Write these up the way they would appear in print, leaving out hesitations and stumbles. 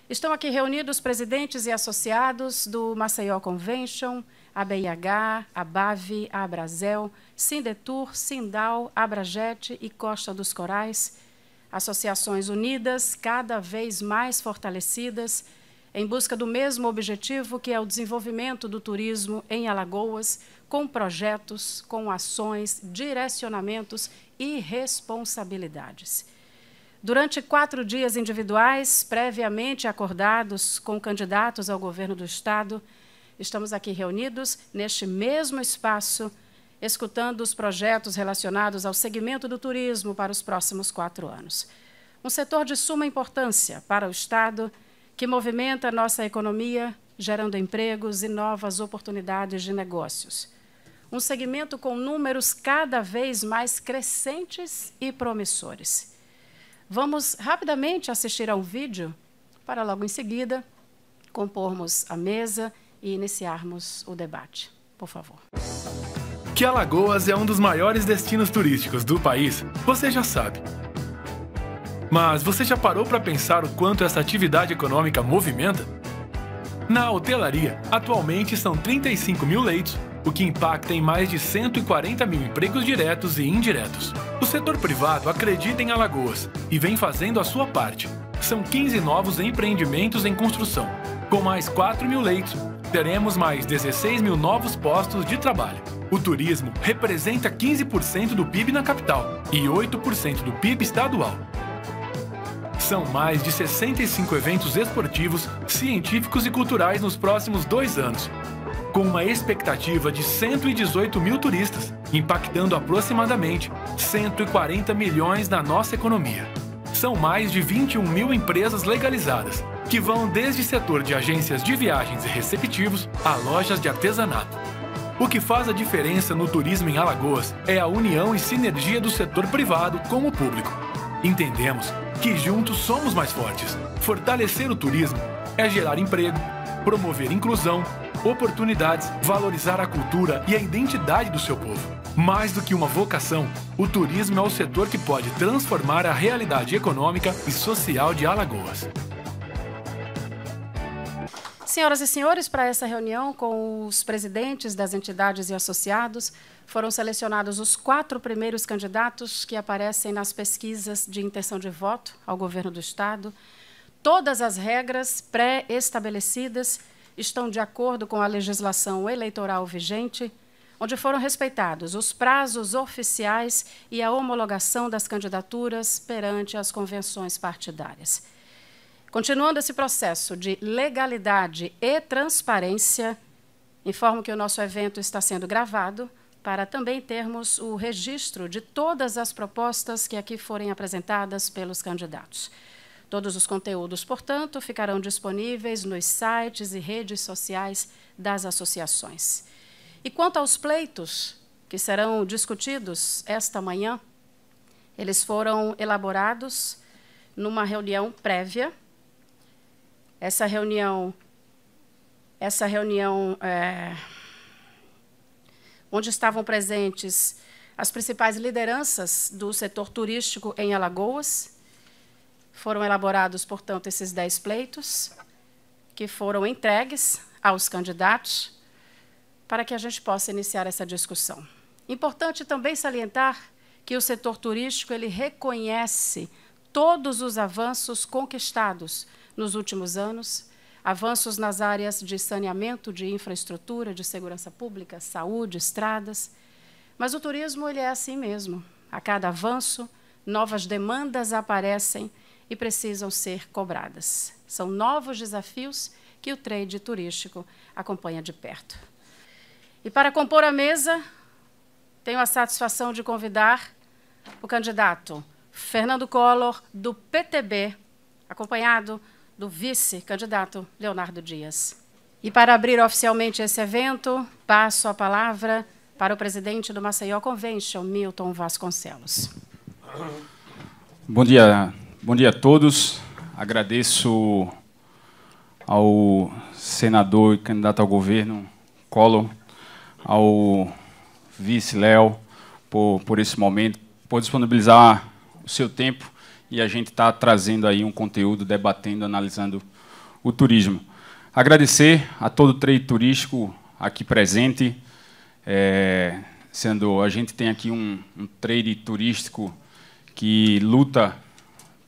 Estão aqui reunidos os presidentes e associados do Maceió Convention, a BIH, a BAV, a Abrazel, Sindetur, Sindal, Abrajet e Costa dos Corais, associações unidas, cada vez mais fortalecidas, em busca do mesmo objetivo, que é o desenvolvimento do turismo em Alagoas, com projetos, com ações, direcionamentos e responsabilidades. Durante 4 dias individuais, previamente acordados com candidatos ao governo do Estado, estamos aqui reunidos neste mesmo espaço, escutando os projetos relacionados ao segmento do turismo para os próximos 4 anos. Um setor de suma importância para o Estado, que movimenta a nossa economia, gerando empregos e novas oportunidades de negócios. Um segmento com números cada vez mais crescentes e promissores. Vamos rapidamente assistir a um vídeo para logo em seguida compormos a mesa e iniciarmos o debate. Por favor. Que Alagoas é um dos maiores destinos turísticos do país, você já sabe. Mas você já parou para pensar o quanto essa atividade econômica movimenta? Na hotelaria, atualmente são 35 mil leitos, o que impacta em mais de 140 mil empregos diretos e indiretos. O setor privado acredita em Alagoas e vem fazendo a sua parte. São 15 novos empreendimentos em construção. Com mais 4 mil leitos, teremos mais 16 mil novos postos de trabalho. O turismo representa 15% do PIB na capital e 8% do PIB estadual. São mais de 65 eventos esportivos, científicos e culturais nos próximos 2 anos, com uma expectativa de 118 mil turistas, impactando aproximadamente 140 milhões na nossa economia. São mais de 21 mil empresas legalizadas, que vão desde setor de agências de viagens e receptivos a lojas de artesanato. O que faz a diferença no turismo em Alagoas é a união e sinergia do setor privado com o público. Entendemos que juntos somos mais fortes. Fortalecer o turismo é gerar emprego, promover inclusão, oportunidades, valorizar a cultura e a identidade do seu povo. Mais do que uma vocação, o turismo é o setor que pode transformar a realidade econômica e social de Alagoas. Senhoras e senhores, para essa reunião com os presidentes das entidades e associados, foram selecionados os 4 primeiros candidatos que aparecem nas pesquisas de intenção de voto ao governo do Estado. Todas as regras pré-estabelecidas estão de acordo com a legislação eleitoral vigente, onde foram respeitados os prazos oficiais e a homologação das candidaturas perante as convenções partidárias. Continuando esse processo de legalidade e transparência, informo que o nosso evento está sendo gravado para também termos o registro de todas as propostas que aqui forem apresentadas pelos candidatos. Todos os conteúdos, portanto, ficarão disponíveis nos sites e redes sociais das associações. E quanto aos pleitos que serão discutidos esta manhã, eles foram elaborados numa reunião prévia. Essa reunião onde estavam presentes as principais lideranças do setor turístico em Alagoas. Foram elaborados, portanto, esses 10 pleitos, que foram entregues aos candidatos, para que a gente possa iniciar essa discussão. Importante também salientar que o setor turístico ele reconhece todos os avanços conquistados nos últimos anos, avanços nas áreas de saneamento, de infraestrutura, de segurança pública, saúde, estradas. Mas o turismo ele é assim mesmo. A cada avanço, novas demandas aparecem e precisam ser cobradas. São novos desafios que o trade turístico acompanha de perto. E para compor a mesa, tenho a satisfação de convidar o candidato Fernando Collor, do PTB, acompanhado do vice-candidato Leonardo Dias. E para abrir oficialmente esse evento, passo a palavra para o presidente do Maceió Convention, Milton Vasconcelos. Bom dia a todos. Agradeço ao senador e candidato ao governo, Collor, ao vice Léo, por esse momento, por disponibilizar o seu tempo e a gente está trazendo aí um conteúdo, debatendo, analisando o turismo. Agradecer a todo o trade turístico aqui presente, sendo a gente tem aqui um trade turístico que luta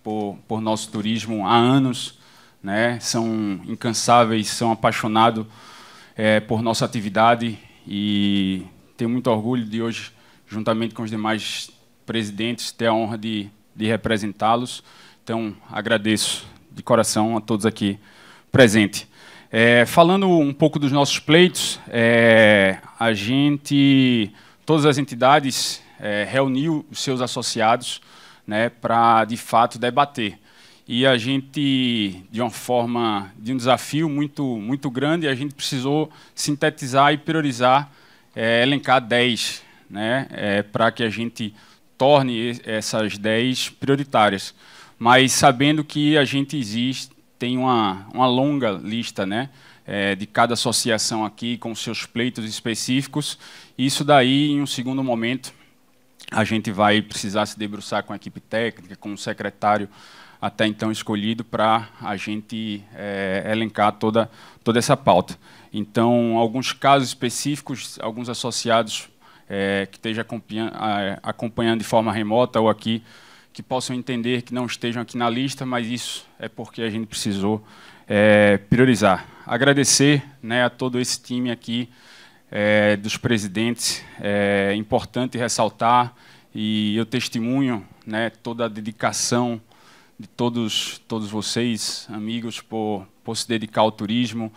por nosso turismo há anos, né? São incansáveis, são apaixonados por nossa atividade e tenho muito orgulho de hoje, juntamente com os demais presidentes, ter a honra de representá-los. Então, agradeço de coração a todos aqui presentes. Falando um pouco dos nossos pleitos, todas as entidades reuniu os seus associados, né, para, de fato, debater. E a gente, de um desafio muito grande, a gente precisou sintetizar e priorizar, elencar 10, né, para que a gente torne essas 10 prioritárias. Mas sabendo que a gente tem uma longa lista, né, de cada associação aqui, com seus pleitos específicos, isso daí, em um segundo momento, a gente vai precisar se debruçar com a equipe técnica, com o secretário até então escolhido, para a gente elencar toda essa pauta. Então, alguns casos específicos, alguns associados que estejam acompanhando de forma remota ou aqui, que possam entender que não estejam aqui na lista, mas isso é porque a gente precisou priorizar. Agradecer, né, a todo esse time aqui, dos presidentes, é importante ressaltar, e eu testemunho, né, toda a dedicação de todos vocês, amigos, por se dedicar ao turismo,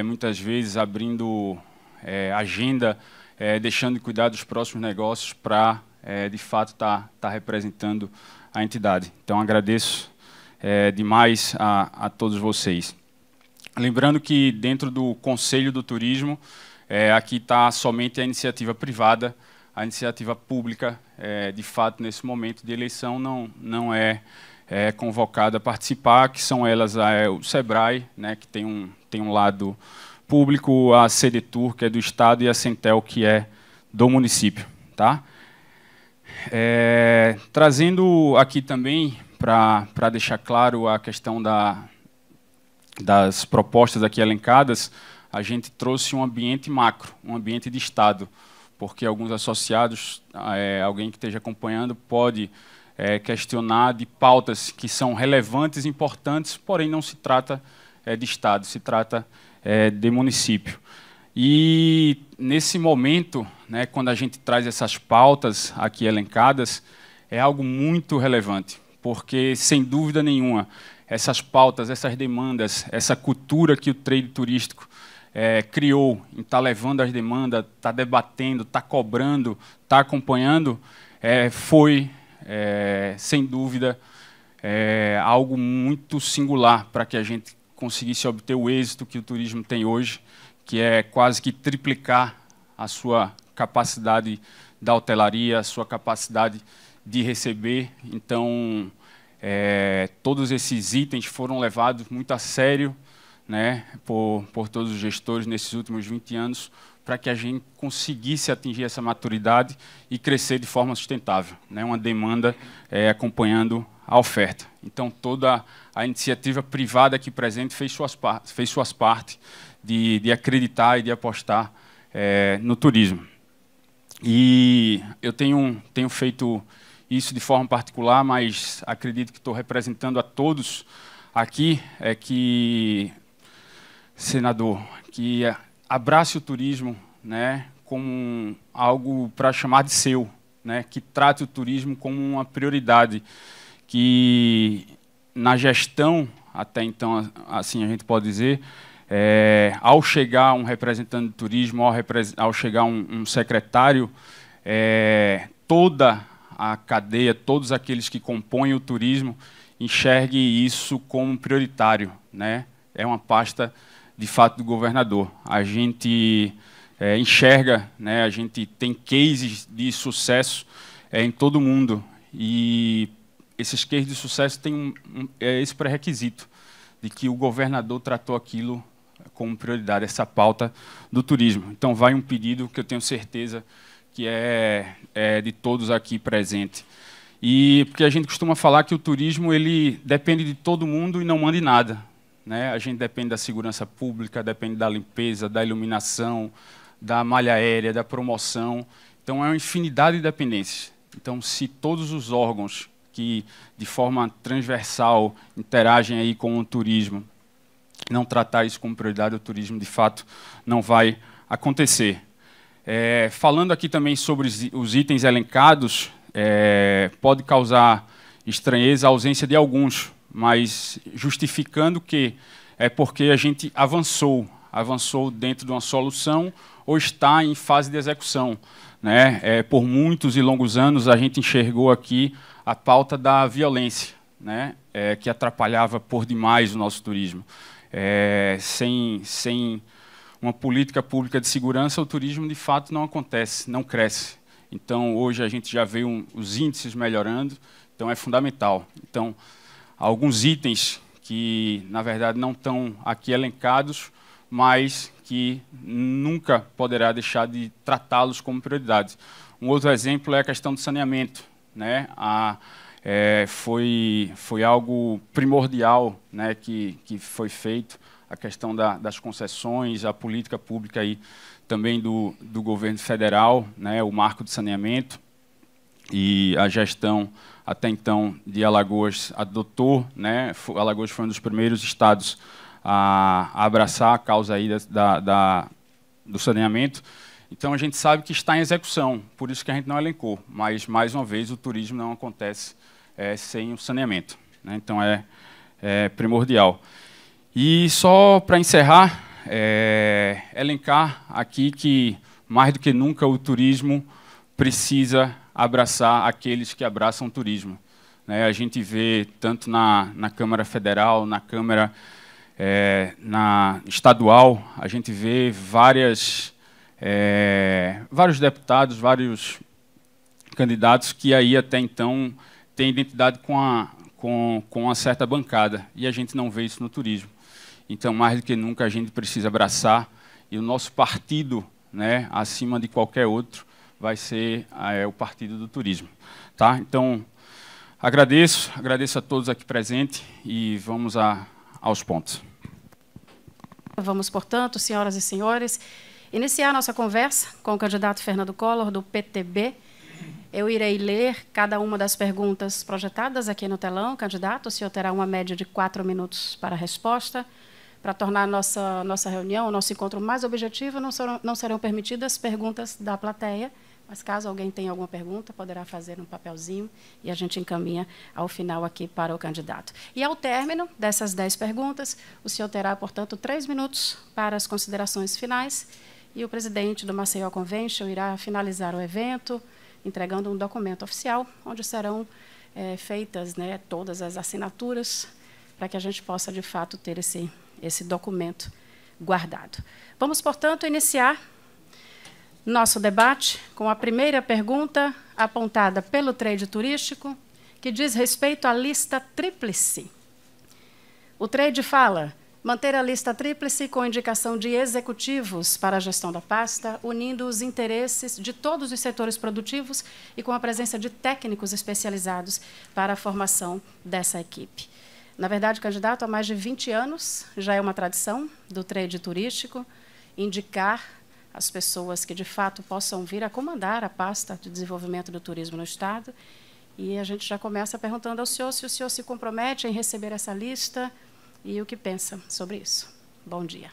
muitas vezes abrindo agenda, deixando de cuidar dos próximos negócios para, de fato, estar representando a entidade. Então, agradeço demais a todos vocês. Lembrando que, dentro do Conselho do Turismo, aqui está somente a iniciativa privada, a iniciativa pública, de fato, nesse momento de eleição, não é convocada a participar, que são elas o SEBRAE, né, que tem um lado público, a Sedetur, que é do Estado, e a Centel, que é do município. Tá? Trazendo aqui também, para deixar claro a questão das propostas aqui elencadas, a gente trouxe um ambiente macro, um ambiente de Estado, porque alguns associados, alguém que esteja acompanhando, pode questionar de pautas que são relevantes, importantes, porém não se trata de Estado, se trata de município. E, nesse momento, né, quando a gente traz essas pautas aqui elencadas, é algo muito relevante, porque, sem dúvida nenhuma, essas pautas, essas demandas, essa cultura que o trade turístico criou em estar levando as demandas, está debatendo, está cobrando, está acompanhando, foi, sem dúvida, algo muito singular para que a gente conseguisse obter o êxito que o turismo tem hoje, que é quase que triplicar a sua capacidade da hotelaria, a sua capacidade de receber. Então, todos esses itens foram levados muito a sério, né, por todos os gestores nesses últimos 20 anos, para que a gente conseguisse atingir essa maturidade e crescer de forma sustentável, né, uma demanda acompanhando a oferta. Então, toda a iniciativa privada aqui presente fez suas partes de acreditar e de apostar no turismo. E eu tenho feito isso de forma particular, mas acredito que estou representando a todos aqui, senador, que abrace o turismo, né, como algo para chamar de seu, né, que trate o turismo como uma prioridade, que na gestão, até então, assim a gente pode dizer, ao chegar um representante do turismo, ao chegar um secretário, toda a cadeia, todos aqueles que compõem o turismo, enxergue isso como prioritário, né? É uma pasta, de fato, do governador. A gente enxerga, né? A gente tem cases de sucesso em todo o mundo, e esses cases de sucesso têm esse pré-requisito de que o governador tratou aquilo como prioridade, essa pauta do turismo. Então, vai um pedido que eu tenho certeza que é de todos aqui presentes. E porque a gente costuma falar que o turismo ele depende de todo mundo e não manda em nada, né? A gente depende da segurança pública, depende da limpeza, da iluminação, da malha aérea, da promoção. Então, é uma infinidade de dependências. Então, se todos os órgãos que, de forma transversal, interagem aí com o turismo, não tratar isso como prioridade, o turismo, de fato, não vai acontecer. Falando aqui também sobre os itens elencados, pode causar estranheza a ausência de alguns, mas justificando que é porque a gente avançou dentro de uma solução ou está em fase de execução, né? Por muitos e longos anos, a gente enxergou aqui a pauta da violência, né? Que atrapalhava por demais o nosso turismo. Sem uma política pública de segurança, o turismo, de fato, não acontece, não cresce. Então, hoje, a gente já vê os índices melhorando, então é fundamental. Então, alguns itens que, na verdade, não estão aqui elencados, mas que nunca poderá deixar de tratá-los como prioridade. Um outro exemplo é a questão do saneamento, né? Foi algo primordial, né, que foi feito, a questão das concessões, a política pública aí, também do governo federal, né, o marco de saneamento, e a gestão, até então, de Alagoas adotou, né, Alagoas foi um dos primeiros estados a abraçar a causa aí do saneamento. Então, a gente sabe que está em execução, por isso que a gente não elencou, mas, mais uma vez, o turismo não acontece sem o saneamento, né? Então, é primordial. E só para encerrar, elencar aqui que, mais do que nunca, o turismo precisa abraçar aqueles que abraçam o turismo, né? A gente vê, tanto na Câmara Federal, na Câmara na estadual, a gente vê vários deputados, vários candidatos que aí até então têm identidade com uma certa bancada, e a gente não vê isso no turismo. Então, mais do que nunca, a gente precisa abraçar, e o nosso partido, né, acima de qualquer outro, vai ser o partido do turismo. Tá? Então, agradeço a todos aqui presentes, e vamos aos pontos. Vamos, portanto, senhoras e senhores, iniciar a nossa conversa com o candidato Fernando Collor, do PTB. Eu irei ler cada uma das perguntas projetadas aqui no telão. Candidato, o senhor terá uma média de 4 minutos para a resposta. Para tornar a nossa reunião, o nosso encontro mais objetivo, não serão permitidas perguntas da plateia, mas caso alguém tenha alguma pergunta, poderá fazer um papelzinho e a gente encaminha ao final aqui para o candidato. E ao término dessas 10 perguntas, o senhor terá, portanto, 3 minutos para as considerações finais, e o presidente do Maceió Convention irá finalizar o evento, entregando um documento oficial, onde serão feitas, né, todas as assinaturas, para que a gente possa, de fato, ter esse documento guardado. Vamos, portanto, iniciar nosso debate com a primeira pergunta apontada pelo trade turístico, que diz respeito à lista tríplice. O trade fala: manter a lista tríplice com indicação de executivos para a gestão da pasta, unindo os interesses de todos os setores produtivos e com a presença de técnicos especializados para a formação dessa equipe. Na verdade, candidato, há mais de 20 anos, já é uma tradição do trade turístico indicar as pessoas que, de fato, possam vir a comandar a pasta de desenvolvimento do turismo no Estado. E a gente já começa perguntando ao senhor se o senhor se compromete em receber essa lista e o que pensa sobre isso. Bom dia.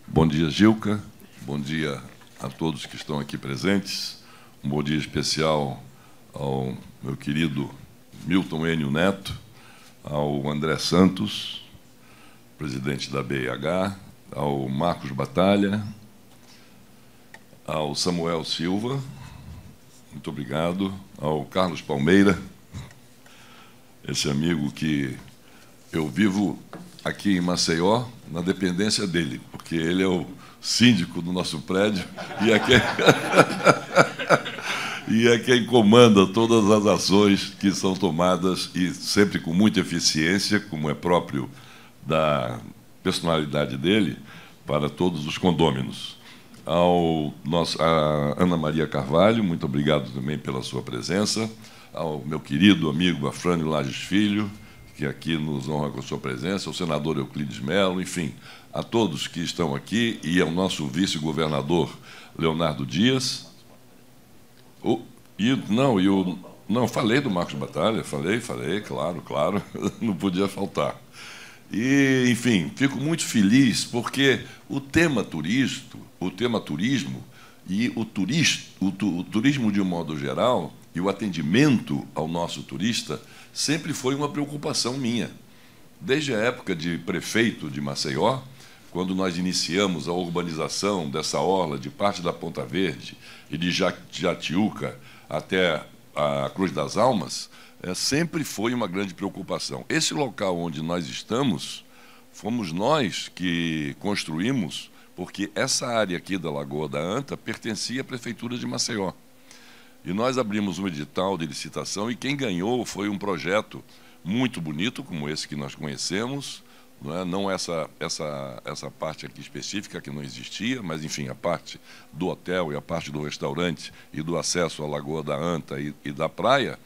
Bom dia, Gilca. Bom dia a todos que estão aqui presentes. Um bom dia especial ao meu querido Milton Enio Neto, ao André Santos, presidente da BIH, ao Marcos Batalha, ao Samuel Silva, muito obrigado, ao Carlos Palmeira, esse amigo que eu vivo aqui em Maceió, na dependência dele, porque ele é o síndico do nosso prédio e é quem comanda todas as ações que são tomadas, e sempre com muita eficiência, como é próprio da personalidade dele, para todos os condôminos. A Ana Maria Carvalho, muito obrigado também pela sua presença. Ao meu querido amigo Afrânio Lages Filho, que aqui nos honra com a sua presença, ao senador Euclides Melo, enfim, a todos que estão aqui, e ao nosso vice-governador Leonardo Dias. Não, falei do Marcos Batalha, falei, claro, não podia faltar. E, enfim, fico muito feliz porque o tema turismo e o turismo de um modo geral e o atendimento ao nosso turista sempre foi uma preocupação minha. Desde a época de prefeito de Maceió, quando nós iniciamos a urbanização dessa orla de parte da Ponta Verde e de Jatiuca até a Cruz das Almas, sempre foi uma grande preocupação. Esse local onde nós estamos, fomos nós que construímos, porque essa área aqui da Lagoa da Anta pertencia à Prefeitura de Maceió. E nós abrimos um edital de licitação e quem ganhou foi um projeto muito bonito, como esse que nós conhecemos, não essa parte aqui específica que não existia, mas, enfim, a parte do hotel e a parte do restaurante e do acesso à Lagoa da Anta e da praia.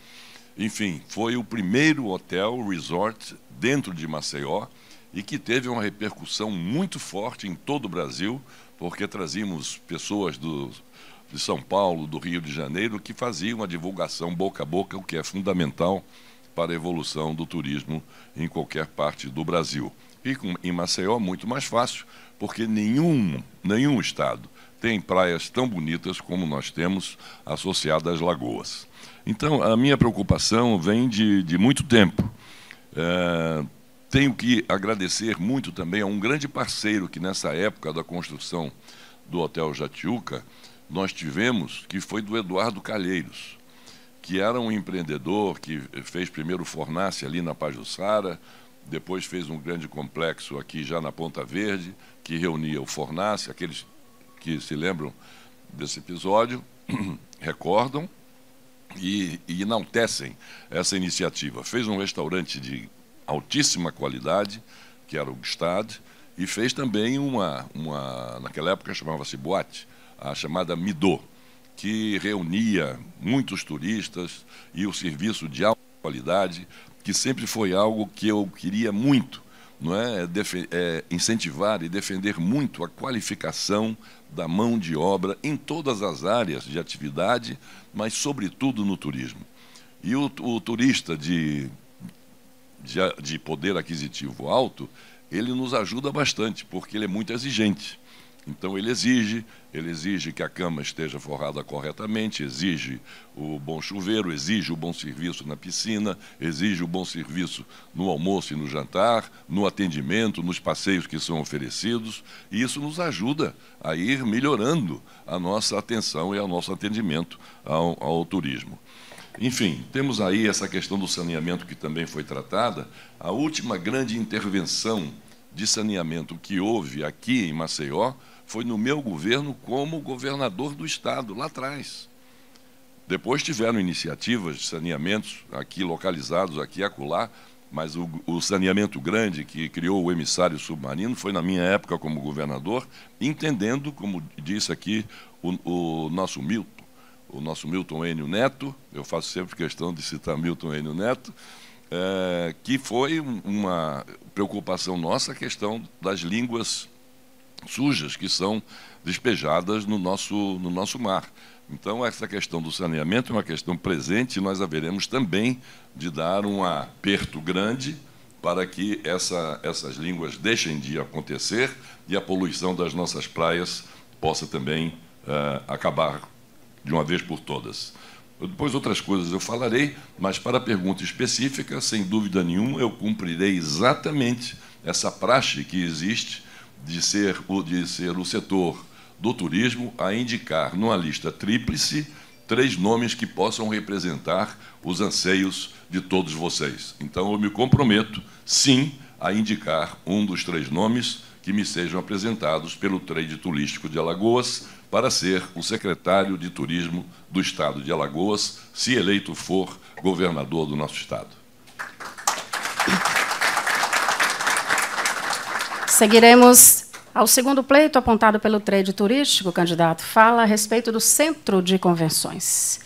Enfim, foi o primeiro hotel resort dentro de Maceió e que teve uma repercussão muito forte em todo o Brasil, porque trazíamos pessoas de São Paulo, do Rio de Janeiro, que faziam a divulgação boca a boca, o que é fundamental para a evolução do turismo em qualquer parte do Brasil. E em Maceió, muito mais fácil, porque nenhum estado tem praias tão bonitas como nós temos associadas às lagoas. Então, a minha preocupação vem de muito tempo. Tenho que agradecer muito também a um grande parceiro que, nessa época da construção do Hotel Jatiuca, nós tivemos, que foi do Eduardo Calheiros, que era um empreendedor que fez primeiro o Fornace ali na Pajuçara, depois fez um grande complexo aqui já na Ponta Verde, que reunia o Fornace, aqueles que se lembram desse episódio, recordam e enaltecem essa iniciativa. Fez um restaurante de altíssima qualidade, que era o Gstad, e fez também naquela época chamava-se boate, a chamada Midô, que reunia muitos turistas e o serviço de alta qualidade, que sempre foi algo que eu queria muito, não é? Incentivar e defender muito a qualificação da mão de obra em todas as áreas de atividade, mas sobretudo no turismo. E o turista de poder aquisitivo alto, ele nos ajuda bastante, porque ele é muito exigente. Então, ele exige que a cama esteja forrada corretamente, exige o bom chuveiro, exige o bom serviço na piscina, exige o bom serviço no almoço e no jantar, no atendimento, nos passeios que são oferecidos, e isso nos ajuda a ir melhorando a nossa atenção e o nosso atendimento ao turismo. Enfim, temos aí essa questão do saneamento que também foi tratada. A última grande intervenção de saneamento que houve aqui em Maceió foi no meu governo como governador do estado, lá atrás. Depois tiveram iniciativas de saneamentos aqui localizados, aqui e acolá, mas o saneamento grande que criou o emissário submarino foi na minha época como governador, entendendo, como disse aqui o nosso Milton Enio Neto, eu faço sempre questão de citar Milton Enio Neto, que foi uma preocupação nossa a questão das línguas sujas que são despejadas no nosso mar. Então, essa questão do saneamento é uma questão presente e nós haveremos também de dar um aperto grande para que essas línguas deixem de acontecer e a poluição das nossas praias possa também acabar de uma vez por todas. Depois, outras coisas eu falarei, mas para a pergunta específica, sem dúvida nenhuma, eu cumprirei exatamente essa praxe que existe de ser o setor do turismo a indicar numa lista tríplice 3 nomes que possam representar os anseios de todos vocês. Então, eu me comprometo, sim, a indicar um dos 3 nomes que me sejam apresentados pelo Trade Turístico de Alagoas para ser o secretário de Turismo do Estado de Alagoas, se eleito for governador do nosso Estado. Seguiremos ao segundo pleito apontado pelo Trade Turístico. O candidato fala a respeito do Centro de Convenções.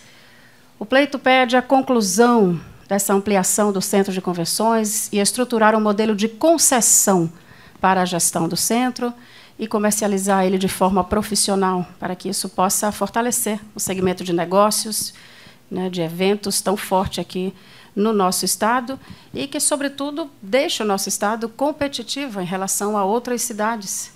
O pleito pede a conclusão dessa ampliação do centro de convenções e estruturar um modelo de concessão para a gestão do centro e comercializar ele de forma profissional, para que isso possa fortalecer o segmento de negócios, né, de eventos tão forte aqui no nosso estado e que, sobretudo, deixe o nosso estado competitivo em relação a outras cidades.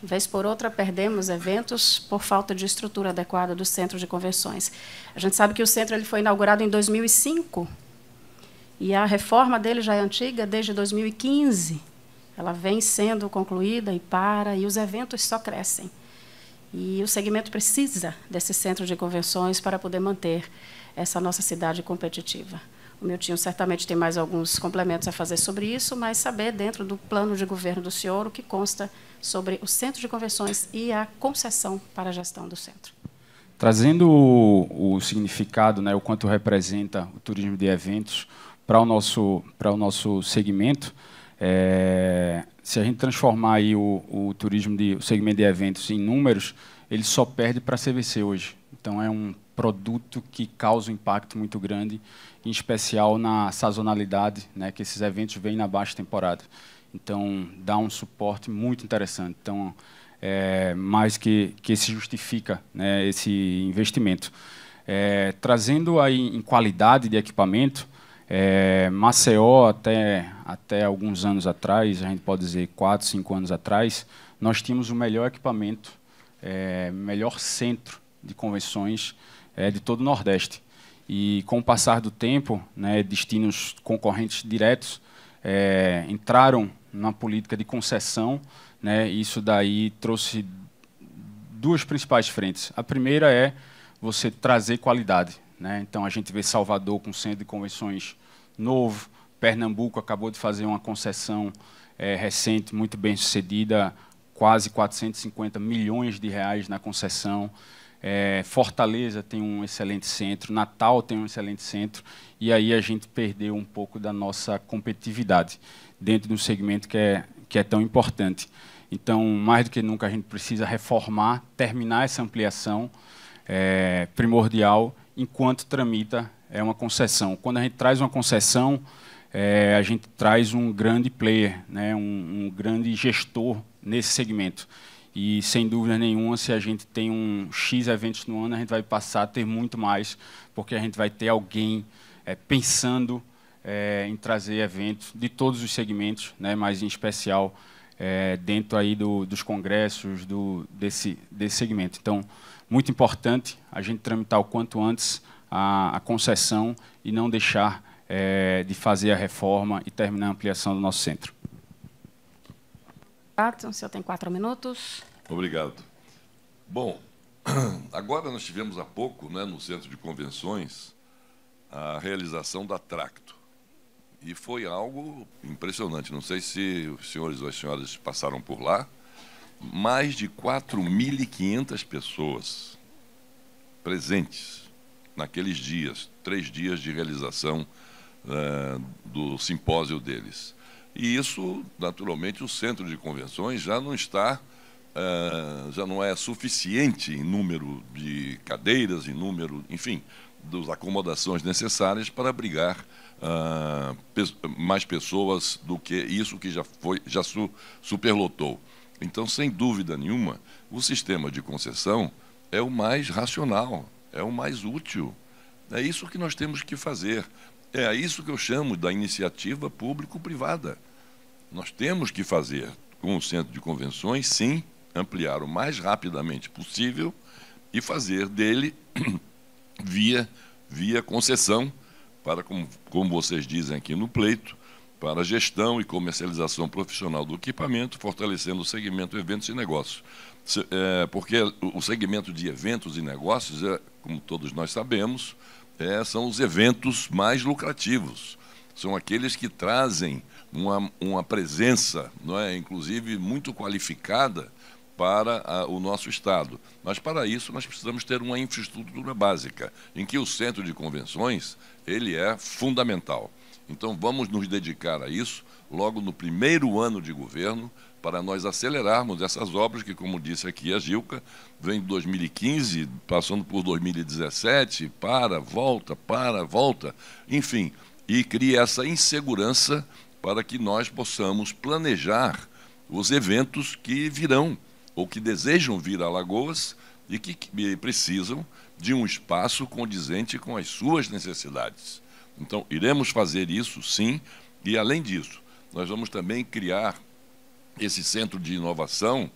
Vez por outra, perdemos eventos por falta de estrutura adequada do centro de convenções. A gente sabe que o centro ele foi inaugurado em 2005 e a reforma dele já é antiga desde 2015. Ela vem sendo concluída e os eventos só crescem. E o segmento precisa desse centro de convenções para poder manter essa nossa cidade competitiva. O Miltinho certamente tem mais alguns complementos a fazer sobre isso, mas saber, dentro do plano de governo do senhor, o que consta sobre o centro de convenções e a concessão para a gestão do centro. Trazendo o significado, né, o quanto representa o turismo de eventos para o nosso segmento, se a gente transformar aí o segmento de eventos em números, ele só perde para a CVC hoje. Então, é um produto que causa um impacto muito grande, em especial na sazonalidade, né, que esses eventos vêm na baixa temporada. Então, dá um suporte muito interessante. Então, mais que se justifica, né, esse investimento. Trazendo aí em qualidade de equipamento, Maceió, até alguns anos atrás, a gente pode dizer 4, 5 anos atrás, nós tínhamos o melhor equipamento, melhor centro de convenções de todo o Nordeste. E, com o passar do tempo, né, destinos concorrentes diretos entraram na política de concessão, né, e isso daí trouxe duas principais frentes. A primeira é você trazer qualidade, né? Então, a gente vê Salvador com centro de convenções novo, Pernambuco acabou de fazer uma concessão recente, muito bem sucedida, quase 450 milhões de reais na concessão. Fortaleza tem um excelente centro, Natal tem um excelente centro, e aí a gente perdeu um pouco da nossa competitividade dentro de um segmento que é tão importante. Então, mais do que nunca, a gente precisa reformar, terminar essa ampliação primordial, enquanto tramita uma concessão. Quando a gente traz uma concessão, a gente traz um grande player, né, um grande gestor nesse segmento. E, sem dúvida nenhuma, se a gente tem um X eventos no ano, a gente vai passar a ter muito mais, porque a gente vai ter alguém pensando em trazer eventos de todos os segmentos, né, mas em especial dentro aí dos congressos desse segmento. Então, muito importante a gente tramitar o quanto antes a concessão e não deixar de fazer a reforma e terminar a ampliação do nosso centro. O senhor tem 4 minutos. Obrigado. Bom, agora nós tivemos há pouco, né, no Centro de Convenções, a realização da Tracto. E foi algo impressionante. Não sei se os senhores ou as senhoras passaram por lá. Mais de 4.500 pessoas presentes naqueles dias, 3 dias de realização do simpósio deles. E isso, naturalmente, o Centro de Convenções já não é suficiente em número de cadeiras, em número, enfim, das acomodações necessárias para abrigar mais pessoas do que isso que já superlotou. Então, sem dúvida nenhuma, o sistema de concessão é o mais racional, é o mais útil. É isso que nós temos que fazer. É isso que eu chamo da iniciativa público-privada. Nós temos que fazer, com o Centro de Convenções, sim, ampliar o mais rapidamente possível e fazer dele via concessão, para, como vocês dizem aqui no pleito, para a gestão e comercialização profissional do equipamento, fortalecendo o segmento eventos e negócios. Porque o segmento de eventos e negócios, como todos nós sabemos, são os eventos mais lucrativos. São aqueles que trazem uma presença, não é, inclusive muito qualificada para o nosso Estado. Mas, para isso, nós precisamos ter uma infraestrutura básica, em que o Centro de Convenções ele é fundamental. Então, vamos nos dedicar a isso logo no primeiro ano de governo, para nós acelerarmos essas obras que, como disse aqui a Gilca, vem de 2015, passando por 2017, volta, enfim, e cria essa insegurança para que nós possamos planejar os eventos que virão, ou que desejam vir a Alagoas e que precisam de um espaço condizente com as suas necessidades. Então, iremos fazer isso, sim, e, além disso, nós vamos também criar esse centro de inovação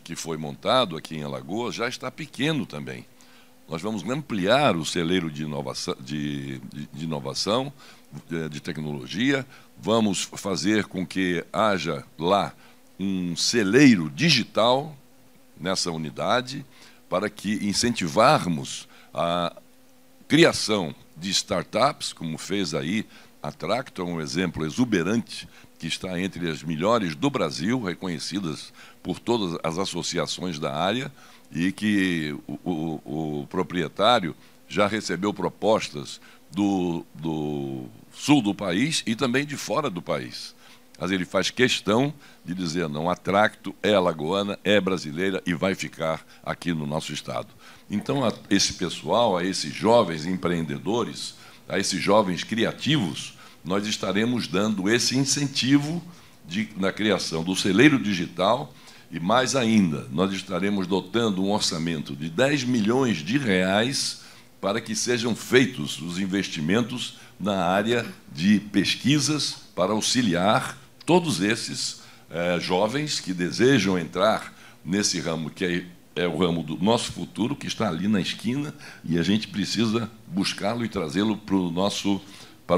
que foi montado aqui em Alagoas, já está pequeno também. Nós vamos ampliar o celeiro de inovação, de tecnologia, vamos fazer com que haja lá um celeiro digital nessa unidade, para que incentivarmos a criação de startups, como fez aí a Tractor, um exemplo exuberante, que está entre as melhores do Brasil, reconhecidas por todas as associações da área, e que o proprietário já recebeu propostas do sul do país e também de fora do país. Mas ele faz questão de dizer, não, a Tracto é alagoana, é brasileira e vai ficar aqui no nosso estado. Então, a esse pessoal, a esses jovens empreendedores, a esses jovens criativos, nós estaremos dando esse incentivo na criação do celeiro digital e, mais ainda, nós estaremos dotando um orçamento de 10 milhões de reais para que sejam feitos os investimentos na área de pesquisas para auxiliar todos esses jovens que desejam entrar nesse ramo, que é o ramo do nosso futuro, que está ali na esquina, e a gente precisa buscá-lo e trazê-lo para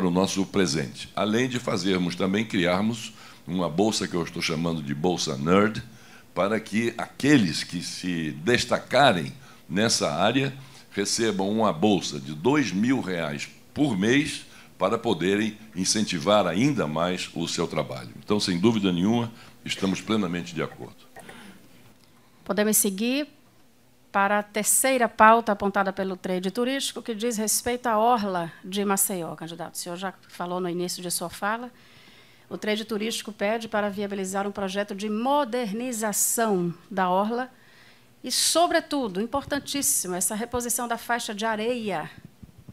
o nosso presente. Além de criarmos uma bolsa que eu estou chamando de Bolsa Nerd, para que aqueles que se destacarem nessa área recebam uma bolsa de R$2.000 por mês para poderem incentivar ainda mais o seu trabalho. Então, sem dúvida nenhuma, estamos plenamente de acordo. Podemos seguir para a terceira pauta apontada pelo trade turístico, que diz respeito à orla de Maceió. Candidato, o senhor já falou no início de sua fala. O trade turístico pede para viabilizar um projeto de modernização da orla e, sobretudo, importantíssimo, essa reposição da faixa de areia.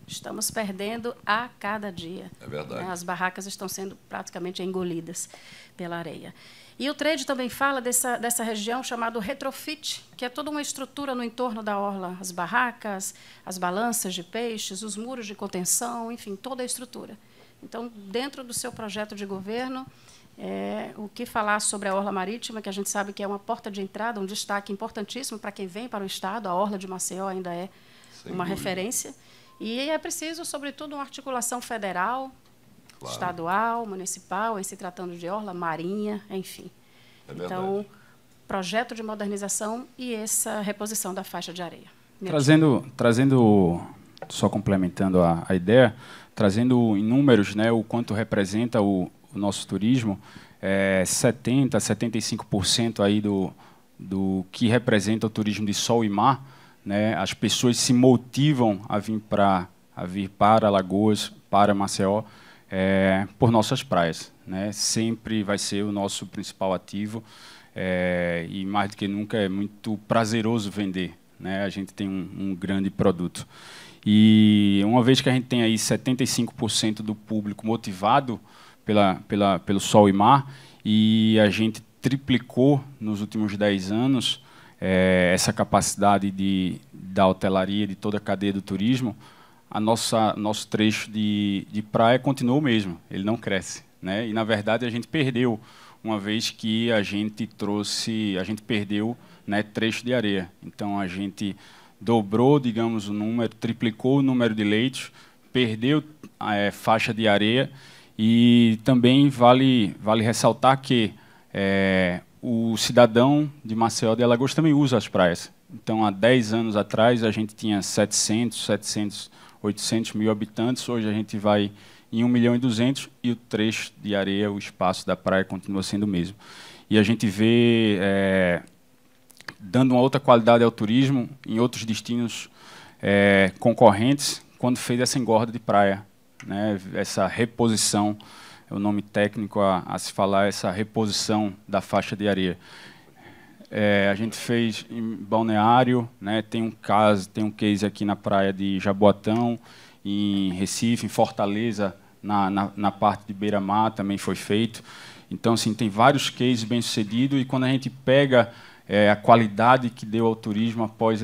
Estamos perdendo a cada dia. É verdade. As barracas estão sendo praticamente engolidas pela areia. E o trade também fala dessa região chamada retrofit, que é toda uma estrutura no entorno da orla. As barracas, as balanças de peixes, os muros de contenção, enfim, toda a estrutura. Então, dentro do seu projeto de governo, o que falar sobre a orla marítima, que a gente sabe que é uma porta de entrada, um destaque importantíssimo para quem vem para o Estado. A orla de Maceió ainda é uma referência. E é preciso, sobretudo, uma articulação federal, claro, estadual, municipal, em se tratando de orla, marinha, enfim. Então, projeto de modernização e essa reposição da faixa de areia. Trazendo, só complementando a ideia, trazendo em números, né, o quanto representa o nosso turismo, 70%, 75% aí do que representa o turismo de sol e mar, né, as pessoas se motivam a vir para Alagoas, para Maceió, por nossas praias, né? Sempre vai ser o nosso principal ativo, e mais do que nunca é muito prazeroso vender, né? A gente tem um grande produto. E uma vez que a gente tem aí 75% do público motivado pelo sol e mar, e a gente triplicou nos últimos 10 anos essa capacidade da hotelaria, de toda a cadeia do turismo, nosso trecho de praia continua o mesmo, ele não cresce, né? E, na verdade, a gente perdeu, uma vez que a gente perdeu, né, trecho de areia. Então, a gente dobrou, digamos, o número, triplicou o número de leitos, perdeu a faixa de areia, e também vale ressaltar que o cidadão de Maceió de Alagoas também usa as praias. Então, há 10 anos atrás, a gente tinha 800 mil habitantes. Hoje, a gente vai em 1.200.000 e o trecho de areia, o espaço da praia, continua sendo o mesmo. E a gente vê, dando uma outra qualidade ao turismo, em outros destinos concorrentes, quando fez essa engorda de praia, né, essa reposição, é o nome técnico a se falar, essa reposição da faixa de areia. A gente fez em Balneário, né, tem um case aqui na praia de Jaboatão, em Recife, em Fortaleza, na parte de Beira-Mar também foi feito. Então, assim, tem vários cases bem-sucedidos, e quando a gente pega a qualidade que deu ao turismo após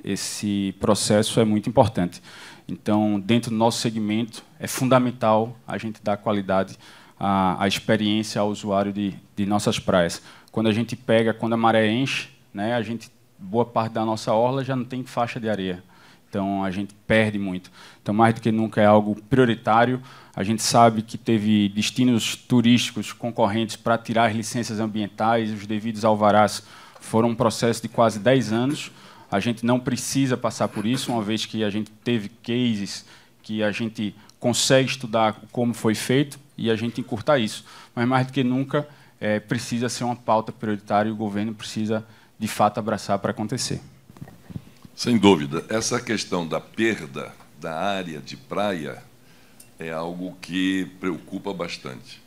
esse processo, é muito importante. Então, dentro do nosso segmento, é fundamental a gente dar qualidade à experiência ao usuário de nossas praias. Quando a gente pega, quando a maré enche, né, boa parte da nossa orla já não tem faixa de areia. Então, a gente perde muito. Então, mais do que nunca, é algo prioritário. A gente sabe que teve destinos turísticos concorrentes para tirar as licenças ambientais, os devidos alvarás. Foram um processo de quase 10 anos. A gente não precisa passar por isso, uma vez que a gente teve cases que a gente consegue estudar como foi feito e a gente encurtar isso. Mas, mais do que nunca, precisa ser uma pauta prioritária e o governo precisa, de fato, abraçar para acontecer. Sem dúvida. Essa questão da perda da área de praia é algo que preocupa bastante.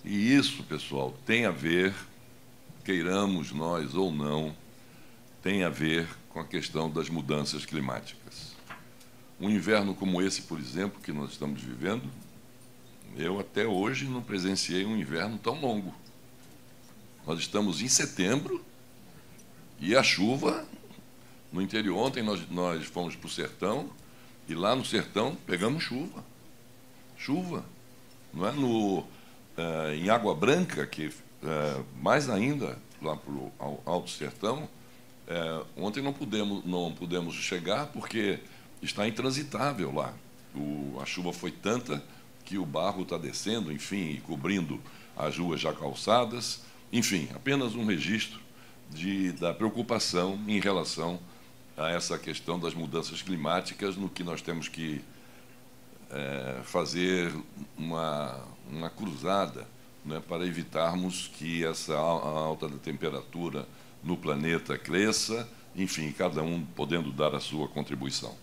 E isso, pessoal, tem a ver, queiramos nós ou não, tem a ver com a questão das mudanças climáticas. Um inverno como esse, por exemplo, que nós estamos vivendo, eu até hoje não presenciei um inverno tão longo. Nós estamos em setembro e a chuva, no interior, ontem nós fomos para o sertão e lá no sertão pegamos chuva. Chuva. Não é? Em Água Branca, que mais ainda, lá para o Alto Sertão, ontem não pudemos chegar porque está intransitável lá. A chuva foi tanta que o barro está descendo, enfim, e cobrindo as ruas já calçadas. Enfim, apenas um registro da preocupação em relação a essa questão das mudanças climáticas, no que nós temos que fazer uma cruzada, né, para evitarmos que essa alta da temperatura no planeta cresça, enfim, cada um podendo dar a sua contribuição.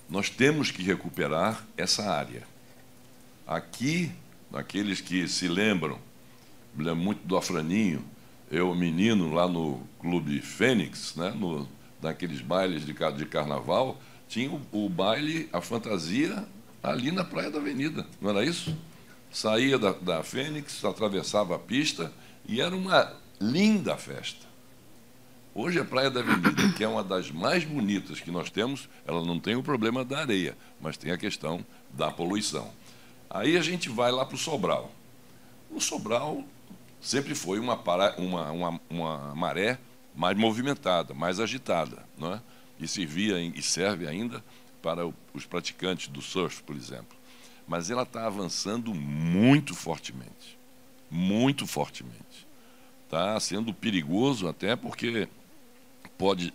Nós temos que recuperar essa área. Aqui, aqueles que se lembram, me lembro muito do Afraninho, eu, menino, lá no Clube Fênix, né, naqueles bailes de carnaval, tinha o baile, a fantasia, ali na Praia da Avenida, não era isso? Saía da Fênix, atravessava a pista e era uma linda festa. Hoje a Praia da Avenida, que é uma das mais bonitas que nós temos, ela não tem o problema da areia, mas tem a questão da poluição. Aí a gente vai lá para o Sobral. O Sobral sempre foi uma maré mais movimentada, mais agitada, não é? E servia e serve ainda para os praticantes do surf, por exemplo. Mas ela está avançando muito fortemente. Muito fortemente. Está sendo perigoso até porque pode,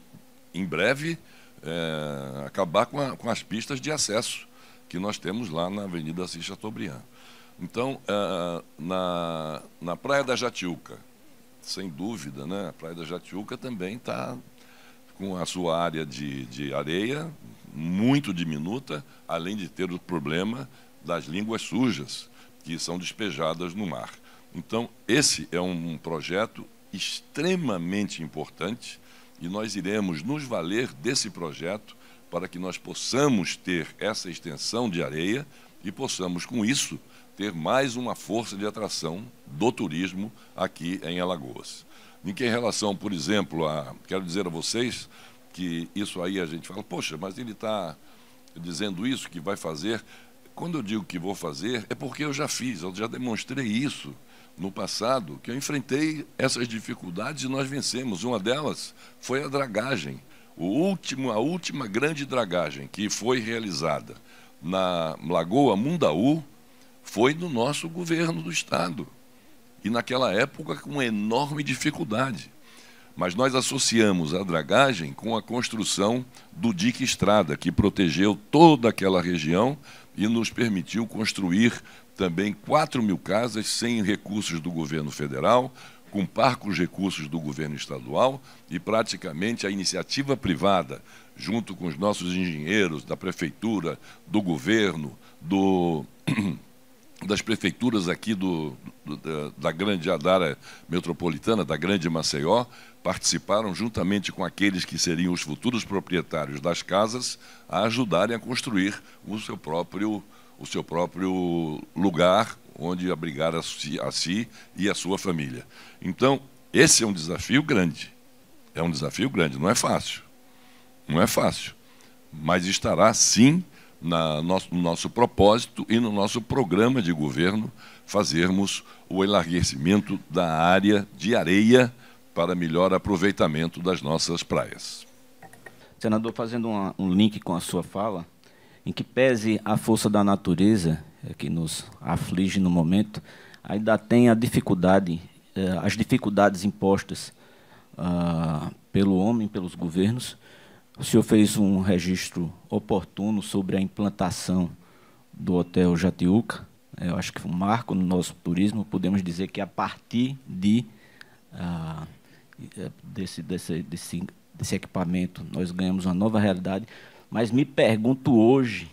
em breve, acabar com as pistas de acesso que nós temos lá na Avenida Assis Chateaubriand. Então, na Praia da Jatiuca, sem dúvida, né, a Praia da Jatiuca também está com a sua área de areia muito diminuta, além de ter o problema das línguas sujas que são despejadas no mar. Então, esse é um projeto extremamente importante e nós iremos nos valer desse projeto para que nós possamos ter essa extensão de areia e possamos, com isso, ter mais uma força de atração do turismo aqui em Alagoas. Em relação, por exemplo, quero dizer a vocês que isso aí a gente fala, poxa, mas ele está dizendo isso, que vai fazer. Quando eu digo que vou fazer, é porque eu já fiz, eu já demonstrei isso no passado, que eu enfrentei essas dificuldades e nós vencemos. Uma delas foi a dragagem. A última grande dragagem que foi realizada na Lagoa Mundaú foi no nosso governo do Estado. E naquela época com enorme dificuldade. Mas nós associamos a dragagem com a construção do dique estrada, que protegeu toda aquela região e nos permitiu construir também 4.000 casas sem recursos do governo federal, com parcos recursos do governo estadual e praticamente a iniciativa privada, junto com os nossos engenheiros da prefeitura, do governo, das prefeituras aqui da grande área metropolitana, da grande Maceió, participaram juntamente com aqueles que seriam os futuros proprietários das casas a ajudarem a construir o seu próprio lugar onde abrigar a si e a sua família. Então, esse é um desafio grande. É um desafio grande, não é fácil. Não é fácil. Mas estará, sim, no nosso propósito e no nosso programa de governo fazermos o enlarguecimento da área de areia para melhor aproveitamento das nossas praias. Senador, fazendo um link com a sua fala, em que pese a força da natureza que nos aflige no momento, ainda tem a dificuldade, as dificuldades impostas pelo homem, pelos governos. O senhor fez um registro oportuno sobre a implantação do Hotel Jatiuca. Eu acho que foi um marco no nosso turismo. Podemos dizer que a partir desse equipamento nós ganhamos uma nova realidade. Mas me pergunto hoje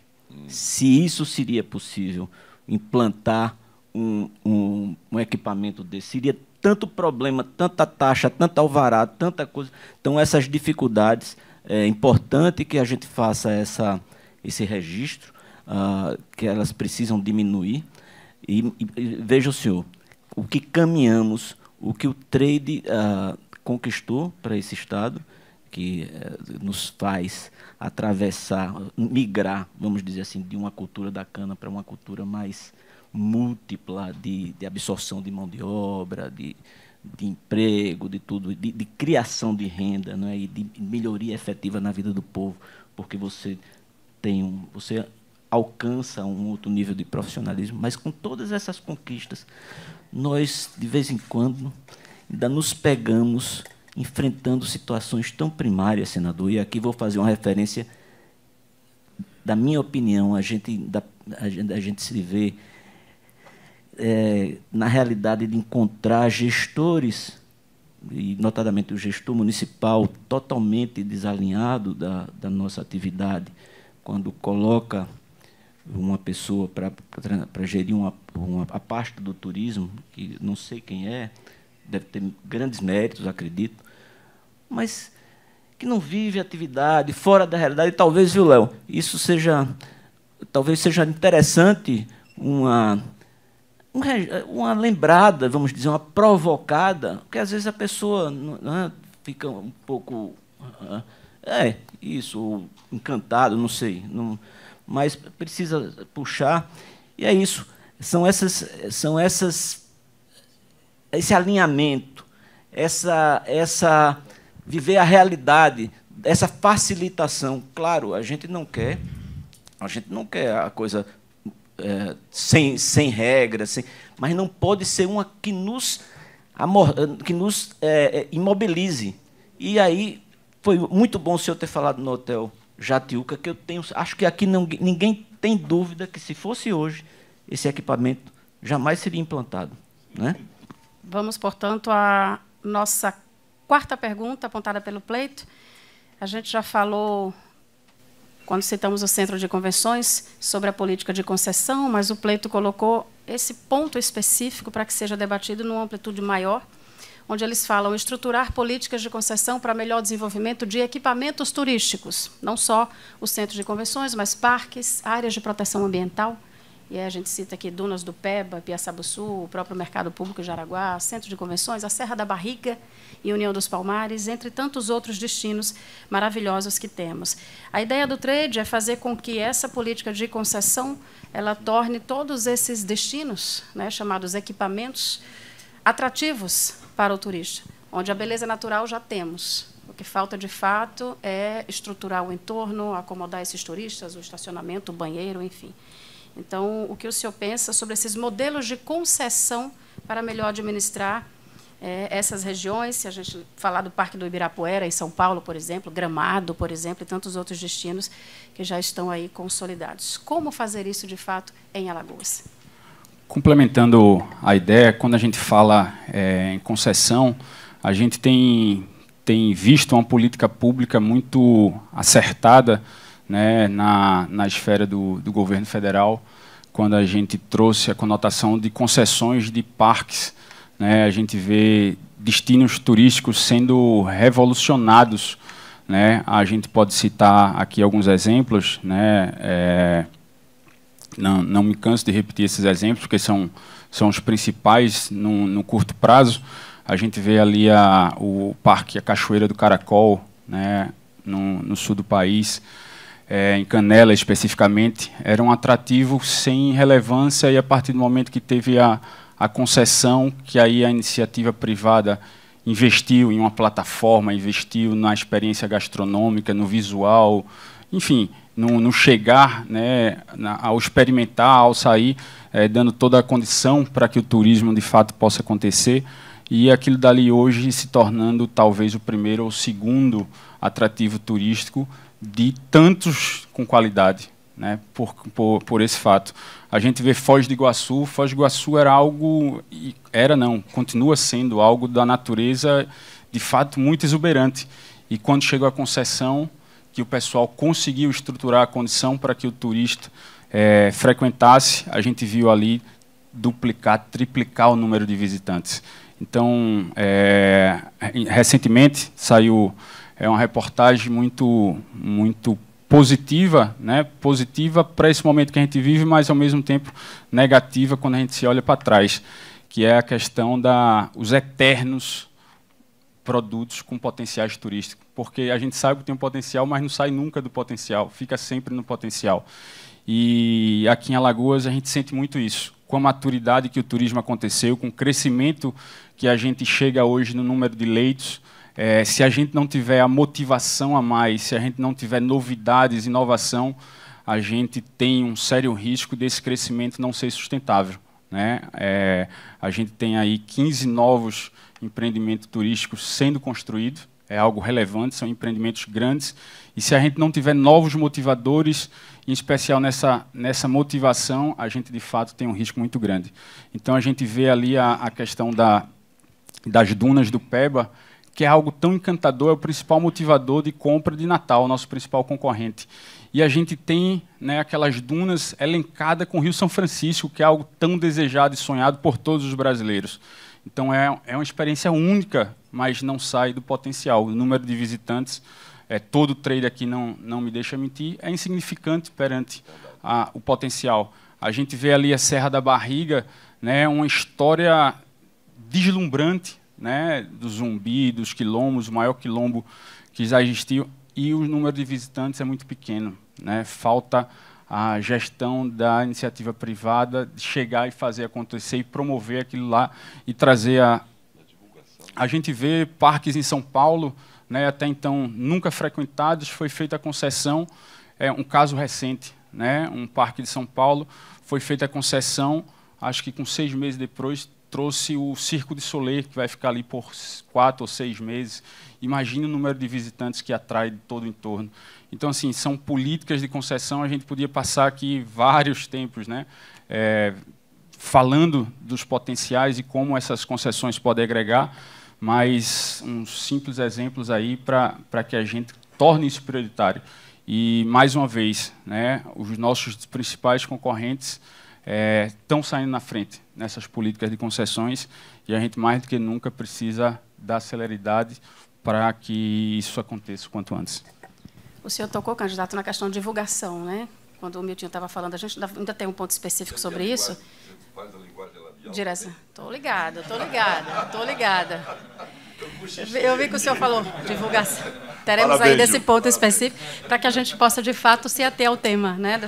se isso seria possível, implantar um equipamento desse. Seria tanto problema, tanta taxa, tanta alvará, tanta coisa. Então, essas dificuldades, é importante que a gente faça esse registro, que elas precisam diminuir. E veja o senhor, o que caminhamos, o que o trade conquistou para esse Estado, que nos faz atravessar, migrar, vamos dizer assim, de uma cultura da cana para uma cultura mais múltipla de absorção de mão de obra, de emprego, de tudo, de criação de renda, não é? E de melhoria efetiva na vida do povo, porque você alcança um outro nível de profissionalismo. Mas com todas essas conquistas, nós, de vez em quando, ainda nos pegamos enfrentando situações tão primárias, senador, e aqui vou fazer uma referência, da minha opinião, a gente se vê na realidade de encontrar gestores, e notadamente o gestor municipal, totalmente desalinhado da nossa atividade, quando coloca uma pessoa para gerir a pasta do turismo, que não sei quem é, deve ter grandes méritos, acredito, mas que não vive atividade fora da realidade. E talvez, viu, Léo, isso talvez seja interessante, uma lembrada, vamos dizer, uma provocada, porque às vezes a pessoa fica um pouco encantado, não sei, mas precisa puxar, e é isso. Esse alinhamento, viver a realidade, essa facilitação. Claro, a gente não quer a coisa sem regras, mas não pode ser uma que nos imobilize. E aí foi muito bom o senhor ter falado no Hotel Jatiuca, que acho que aqui ninguém tem dúvida que, se fosse hoje, esse equipamento jamais seria implantado, né? Vamos, portanto, à nossa quarta pergunta, apontada pelo pleito. A gente já falou, quando citamos o Centro de Convenções, sobre a política de concessão, mas o pleito colocou esse ponto específico para que seja debatido numa amplitude maior, onde eles falam estruturar políticas de concessão para melhor desenvolvimento de equipamentos turísticos, não só o Centro de Convenções, mas parques, áreas de proteção ambiental. E aí a gente cita aqui Dunas do Peba, Piaçabuçu, o próprio Mercado Público de Jaraguá, Centro de Convenções, a Serra da Barriga e União dos Palmares, entre tantos outros destinos maravilhosos que temos. A ideia do trade é fazer com que essa política de concessão ela torne todos esses destinos, né, chamados equipamentos, atrativos para o turista, onde a beleza natural já temos. O que falta, de fato, é estruturar o entorno, acomodar esses turistas, o estacionamento, o banheiro, enfim. Então, o que o senhor pensa sobre esses modelos de concessão para melhor administrar essas regiões? Se a gente falar do Parque do Ibirapuera, em São Paulo, por exemplo, Gramado, por exemplo, e tantos outros destinos que já estão aí consolidados. Como fazer isso, de fato, em Alagoas? Complementando a ideia, quando a gente fala em concessão, a gente tem visto uma política pública muito acertada, né, na esfera do governo federal, quando a gente trouxe a conotação de concessões de parques, né, a gente vê destinos turísticos sendo revolucionados, né? A gente pode citar aqui alguns exemplos, né? Não me canso de repetir esses exemplos, porque são os principais no curto prazo. A gente vê ali o Parque A Cachoeira do Caracol, né, no sul do país, em Canela especificamente, era um atrativo sem relevância, e a partir do momento que teve a concessão, que aí a iniciativa privada investiu em uma plataforma, investiu na experiência gastronômica, no visual, enfim, no chegar, né, ao experimentar, ao sair, dando toda a condição para que o turismo de fato possa acontecer, e aquilo dali hoje se tornando talvez o primeiro ou segundo atrativo turístico de tantos com qualidade, né, por esse fato. A gente vê Foz do Iguaçu. Foz do Iguaçu era algo, continua sendo algo da natureza, de fato, muito exuberante. E quando chegou a concessão, que o pessoal conseguiu estruturar a condição para que o turista frequentasse, a gente viu ali duplicar, triplicar o número de visitantes. Então, recentemente saiu uma reportagem muito positiva, né? Positiva para esse momento que a gente vive, mas ao mesmo tempo negativa quando a gente se olha para trás, que é a questão os eternos produtos com potenciais turísticos, porque a gente sabe que tem um potencial, mas não sai nunca do potencial, fica sempre no potencial. E aqui em Alagoas a gente sente muito isso, com a maturidade que o turismo aconteceu, com o crescimento que a gente chega hoje no número de leitos. Se a gente não tiver a motivação a mais, se a gente não tiver novidades, inovação, a gente tem um sério risco desse crescimento não ser sustentável, né? A gente tem aí 15 novos empreendimentos turísticos sendo construídos, é algo relevante, são empreendimentos grandes, e se a gente não tiver novos motivadores, em especial nessa motivação, a gente de fato tem um risco muito grande. Então a gente vê ali a questão das dunas do Peba, que é algo tão encantador, é o principal motivador de compra de Natal, nosso principal concorrente. E a gente tem, né, aquelas dunas elencadas com o Rio São Francisco, que é algo tão desejado e sonhado por todos os brasileiros. Então é uma experiência única, mas não sai do potencial. O número de visitantes, todo o trade aqui não me deixa mentir, é insignificante perante o potencial. A gente vê ali a Serra da Barriga, né, uma história deslumbrante, né, do Zumbi, dos quilombos, o maior quilombo que já existiu, e o número de visitantes é muito pequeno, né? Falta a gestão da iniciativa privada de chegar e fazer acontecer e promover aquilo lá e trazer a gente vê parques em São Paulo, né, até então nunca frequentados, foi feita a concessão, um caso recente, né, um parque de São Paulo, foi feita a concessão, acho que com 6 meses depois, trouxe o Circo de Soleil, que vai ficar ali por 4 ou 6 meses. Imagine o número de visitantes que atrai de todo o entorno. Então, assim, são políticas de concessão, a gente podia passar aqui vários tempos, né, falando dos potenciais e como essas concessões podem agregar, mas uns simples exemplos aí para que a gente torne isso prioritário. E, mais uma vez, né, os nossos principais concorrentes estão saindo na frente nessas políticas de concessões, e a gente mais do que nunca precisa dar celeridade para que isso aconteça o quanto antes. O senhor tocou, candidato, na questão de divulgação, né? Quando o Milton estava falando, a gente ainda tem um ponto específico sobre isso. Faz a linguagem labial. Direção. Estou ligada. Eu vi que o senhor falou divulgação. Teremos aí desse ponto específico para que a gente possa, de fato, se ater ao tema, né,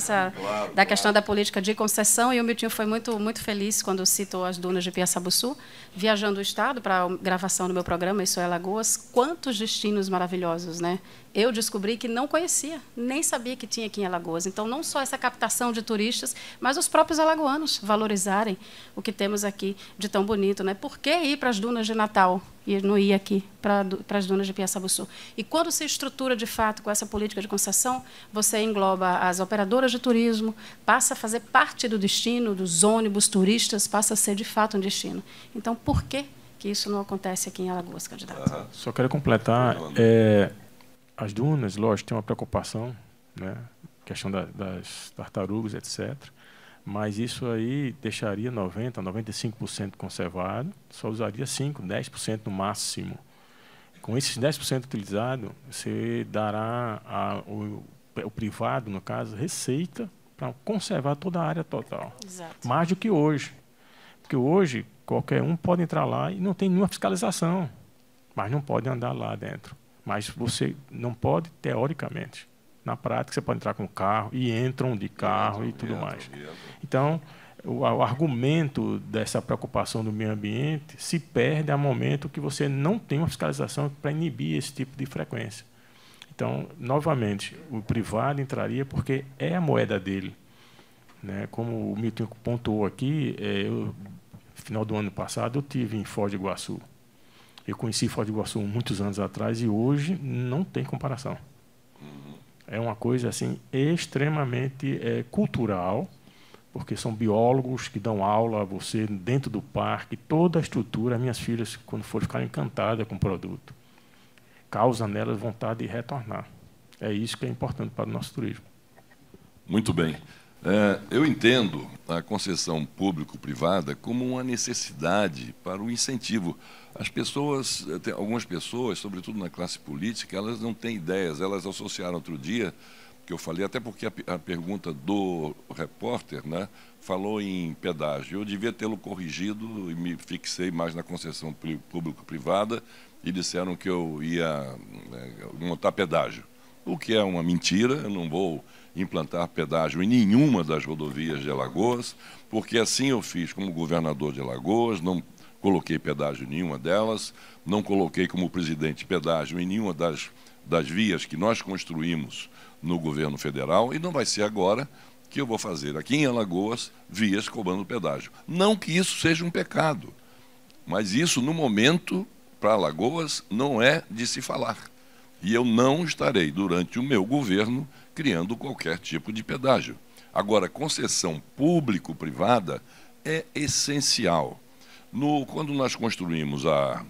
da questão da política de concessão. E o Milton foi muito feliz quando citou as dunas de Piaçabuçu, viajando o estado para a gravação do meu programa, Isso é Alagoas. Quantos destinos maravilhosos, né? Eu descobri que não conhecia, nem sabia que tinha aqui em Alagoas. Então, não só essa captação de turistas, mas os próprios alagoanos valorizarem o que temos aqui de tão bonito, né? Por que ir para as dunas de Natal e não ir aqui para as dunas de Piaçabuçu? E quando se estrutura, de fato, com essa política de concessão, você engloba as operadoras de turismo, passa a fazer parte do destino, dos ônibus turistas, passa a ser, de fato, um destino. Então, por que isso não acontece aqui em Alagoas, candidato? Só quero completar. As dunas, lógico, tem uma preocupação, né, questão das tartarugas, etc. Mas isso aí deixaria 90%, 95% conservado, só usaria 5%, 10% no máximo. Com esses 10% utilizado, você dará o privado, no caso, receita para conservar toda a área total. Exato. Mais do que hoje. Porque hoje, qualquer um pode entrar lá e não tem nenhuma fiscalização, mas não pode andar lá dentro. Mas você não pode, teoricamente. Na prática, você pode entrar com carro e entram de carro e tudo mais. Então, o argumento dessa preocupação do meio ambiente se perde a momento que você não tem uma fiscalização para inibir esse tipo de frequência. Então, novamente, o privado entraria porque é a moeda dele. Né? Como o Milton pontuou aqui, no final do ano passado, eu estive em Foz do Iguaçu. Eu conheci Foz do Iguaçu muitos anos atrás e hoje não tem comparação. É uma coisa assim extremamente cultural, porque são biólogos que dão aula a você dentro do parque, toda a estrutura. Minhas filhas, quando forem, ficaram encantadas com o produto. Causa nelas vontade de retornar. É isso que é importante para o nosso turismo. Muito bem. Eu entendo a concessão público-privada como uma necessidade para o incentivo. As pessoas, algumas pessoas, sobretudo na classe política, elas não têm ideias. Elas associaram outro dia, que eu falei, até porque a pergunta do repórter, né, falou em pedágio. Eu devia tê-lo corrigido e me fixei mais na concessão público-privada e disseram que eu ia montar pedágio. O que é uma mentira. Eu não vou implantar pedágio em nenhuma das rodovias de Alagoas, porque assim eu fiz como governador de Alagoas, não coloquei pedágio em nenhuma delas, não coloquei como presidente pedágio em nenhuma das vias que nós construímos no governo federal, e não vai ser agora que eu vou fazer aqui em Alagoas vias cobrando pedágio. Não que isso seja um pecado, mas isso, no momento, para Alagoas, não é de se falar. E eu não estarei, durante o meu governo, criando qualquer tipo de pedágio. Agora, concessão público-privada é essencial. Quando nós construímos a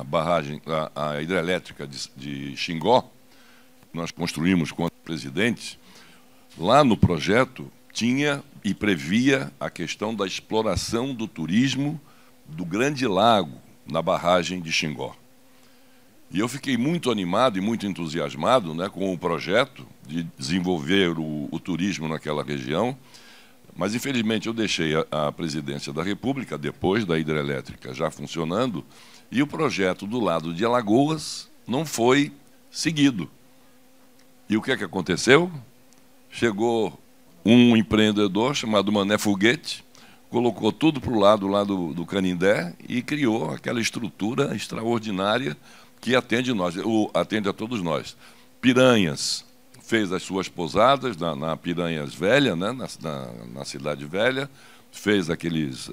barragem, a hidrelétrica de Xingó, nós construímos com o presidente, lá no projeto tinha e previa a questão da exploração do turismo do Grande Lago na barragem de Xingó. E eu fiquei muito animado e muito entusiasmado, né, com o projeto de desenvolver o turismo naquela região, mas, infelizmente, eu deixei a presidência da República, depois da hidrelétrica já funcionando, e o projeto do lado de Alagoas não foi seguido. E o que é que aconteceu? Chegou um empreendedor chamado Mané Foguete, colocou tudo para o lado lá do Canindé e criou aquela estrutura extraordinária que atende a todos nós. Piranhas fez as suas pousadas na Piranhas Velha, né, na Cidade Velha, fez aqueles,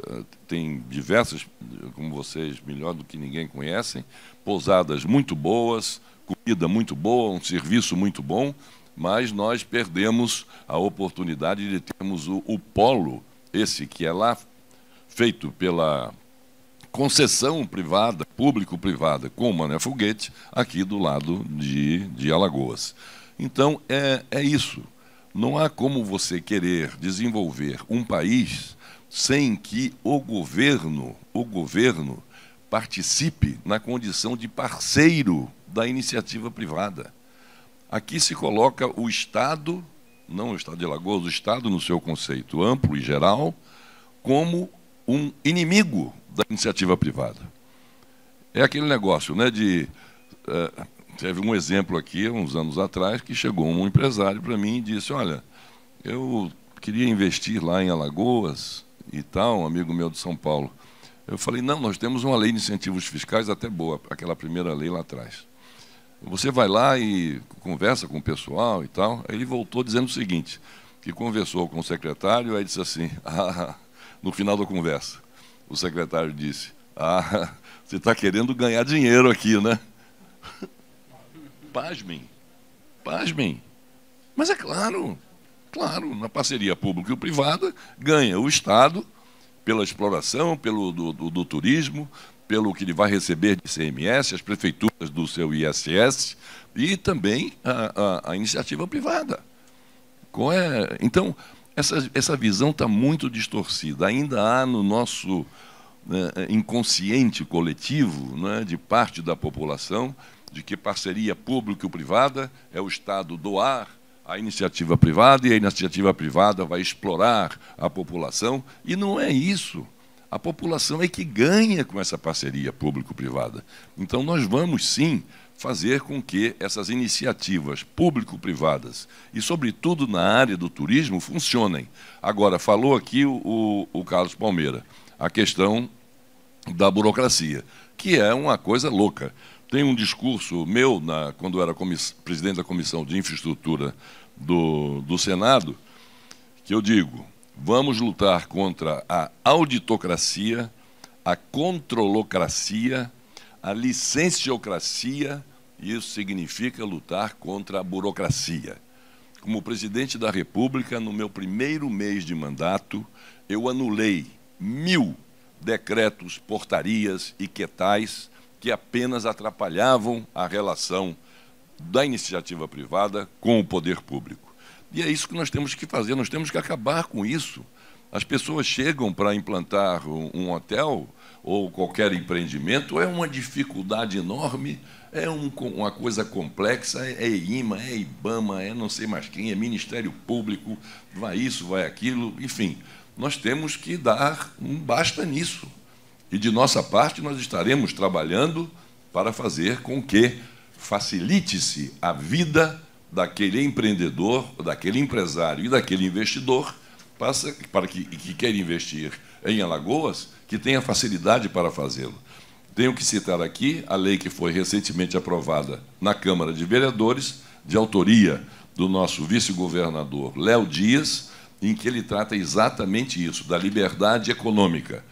tem diversas, como vocês melhor do que ninguém conhecem, pousadas muito boas, comida muito boa, um serviço muito bom, mas nós perdemos a oportunidade de termos o polo, esse que é lá feito pela concessão privada, público-privada, com o Mané Foguete, aqui do lado de Alagoas. Então, é isso. Não há como você querer desenvolver um país sem que o governo participe na condição de parceiro da iniciativa privada. Aqui se coloca o Estado, não o Estado de Alagoas, o Estado no seu conceito amplo e geral, como um inimigo da iniciativa privada. É aquele negócio, né, teve um exemplo aqui, uns anos atrás, que chegou um empresário para mim e disse, olha, eu queria investir lá em Alagoas e tal, um amigo meu de São Paulo. Eu falei, não, nós temos uma lei de incentivos fiscais até boa, aquela primeira lei lá atrás. Você vai lá e conversa com o pessoal e tal. Aí ele voltou dizendo o seguinte, que conversou com o secretário, aí disse assim, no final da conversa, o secretário disse, você está querendo ganhar dinheiro aqui, né? Pasmem. Mas é claro, na parceria público-privada, ganha o Estado pela exploração, do turismo, pelo que ele vai receber de ICMS, as prefeituras do seu ISS, e também a iniciativa privada. Então, essa visão está muito distorcida. Ainda há no nosso inconsciente coletivo, né, de parte da população, de que parceria público-privada é o Estado doar a iniciativa privada e a iniciativa privada vai explorar a população. E não é isso. A população é que ganha com essa parceria público-privada. Então, nós vamos, sim, fazer com que essas iniciativas público-privadas e, sobretudo, na área do turismo, funcionem. Agora, falou aqui o Carlos Palmeira, a questão da burocracia, que é uma coisa louca. Tem um discurso meu, quando eu era presidente da Comissão de Infraestrutura do Senado, que eu digo, vamos lutar contra a auditocracia, a controlocracia, a licenciocracia, e isso significa lutar contra a burocracia. Como presidente da República, no meu primeiro mês de mandato, eu anulei 1000 decretos, portarias e quetais que apenas atrapalhavam a relação da iniciativa privada com o poder público. E é isso que nós temos que fazer, nós temos que acabar com isso. As pessoas chegam para implantar um hotel ou qualquer empreendimento, é uma dificuldade enorme, é uma coisa complexa, é IMA, é IBAMA, é não sei mais quem, é Ministério Público, vai isso, vai aquilo, enfim. Nós temos que dar um basta nisso. E, de nossa parte, nós estaremos trabalhando para fazer com que facilite-se a vida daquele empreendedor, daquele empresário e daquele investidor para que quer investir em Alagoas, que tenha facilidade para fazê-lo. Tenho que citar aqui a lei que foi recentemente aprovada na Câmara de Vereadores, de autoria do nosso vice-governador Léo Dias, em que ele trata exatamente isso, da liberdade econômica.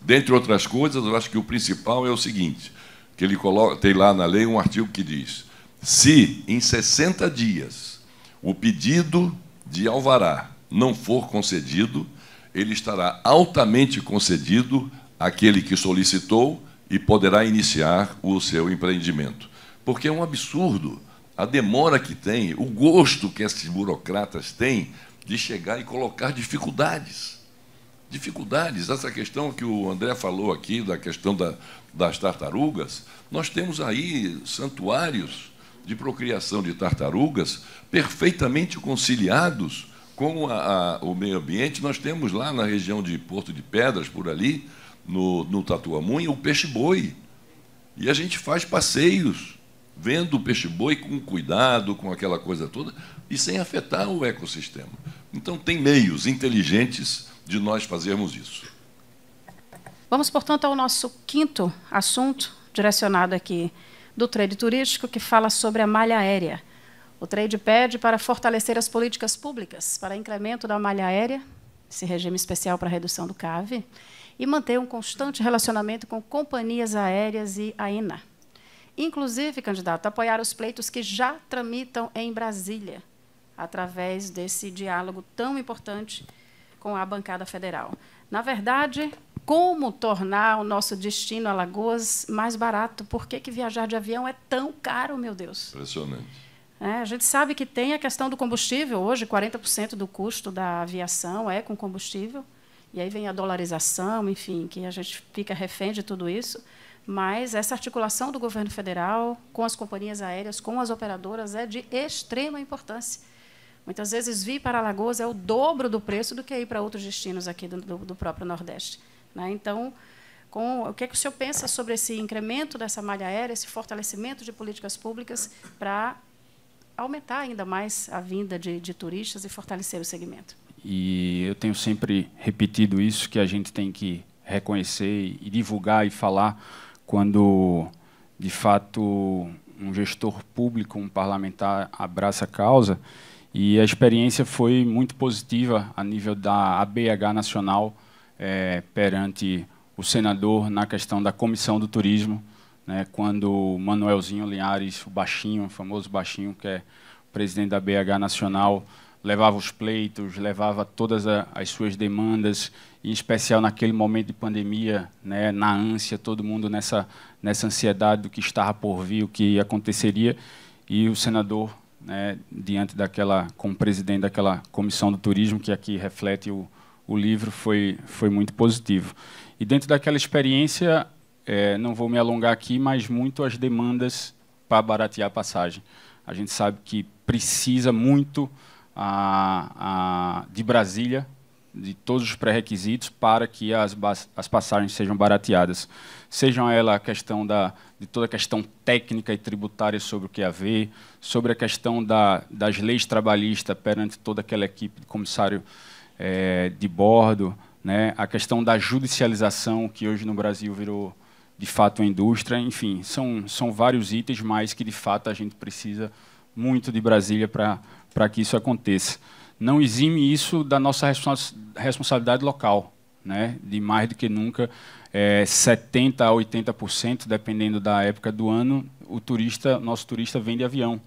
Dentre outras coisas, eu acho que o principal é o seguinte, que ele tem lá na lei um artigo que diz: se em 60 dias o pedido de alvará não for concedido, ele estará altamente concedido àquele que solicitou e poderá iniciar o seu empreendimento. Porque é um absurdo a demora que tem, o gosto que esses burocratas têm de chegar e colocar dificuldades. Dificuldades, essa questão que o André falou aqui, da questão das tartarugas, nós temos aí santuários de procriação de tartarugas perfeitamente conciliados com o meio ambiente. Nós temos lá na região de Porto de Pedras, por ali, no Tatuamunha, o peixe-boi. E a gente faz passeios, vendo o peixe-boi com cuidado, com aquela coisa toda, e sem afetar o ecossistema. Então, tem meios inteligentes de nós fazermos isso. Vamos, portanto, ao nosso quinto assunto, direcionado aqui do trade turístico, que fala sobre a malha aérea. O trade pede para fortalecer as políticas públicas para incremento da malha aérea, esse regime especial para redução do CAV, e manter um constante relacionamento com companhias aéreas e ANA. Inclusive, candidato, apoiar os pleitos que já tramitam em Brasília, através desse diálogo tão importante com a bancada federal. Na verdade, como tornar o nosso destino Alagoas mais barato? Por que viajar de avião é tão caro, meu Deus? Impressionante. A gente sabe que tem a questão do combustível. Hoje, 40% do custo da aviação é com combustível. E aí vem a dolarização, enfim, que a gente fica refém de tudo isso. Mas essa articulação do governo federal com as companhias aéreas, com as operadoras, é de extrema importância. Muitas vezes, vir para Alagoas é o dobro do preço do que ir para outros destinos aqui do próprio Nordeste. Então, o que o senhor pensa sobre esse incremento dessa malha aérea, esse fortalecimento de políticas públicas para aumentar ainda mais a vinda de turistas e fortalecer o segmento? E eu tenho sempre repetido isso, que a gente tem que reconhecer e divulgar e falar quando, de fato, um gestor público, um parlamentar, abraça a causa. E a experiência foi muito positiva a nível da ABH Nacional, perante o senador na questão da Comissão do Turismo, né, quando o Manuelzinho Linhares, o baixinho, o famoso baixinho, que é o presidente da ABH Nacional, levava os pleitos, levava todas as suas demandas, em especial naquele momento de pandemia, né, na ânsia, todo mundo nessa ansiedade do que estava por vir, o que aconteceria, e o senador né, diante daquela, como presidente daquela comissão do turismo, que aqui reflete o livro, foi muito positivo. E dentro daquela experiência, não vou me alongar aqui, mas muito as demandas para baratear a passagem. A gente sabe que precisa muito de Brasília, de todos os pré-requisitos para que as passagens sejam barateadas. Sejam ela a questão de toda a questão técnica e tributária sobre o que haver, sobre a questão das leis trabalhistas perante toda aquela equipe de comissário de bordo, né? A questão da judicialização, que hoje no Brasil virou, de fato, uma indústria. Enfim, são vários itens, mas que, de fato, a gente precisa muito de Brasília para que isso aconteça. Não exime isso da nossa responsabilidade local, né? De mais do que nunca, 70% a 80%, dependendo da época do ano, nosso turista vem de avião,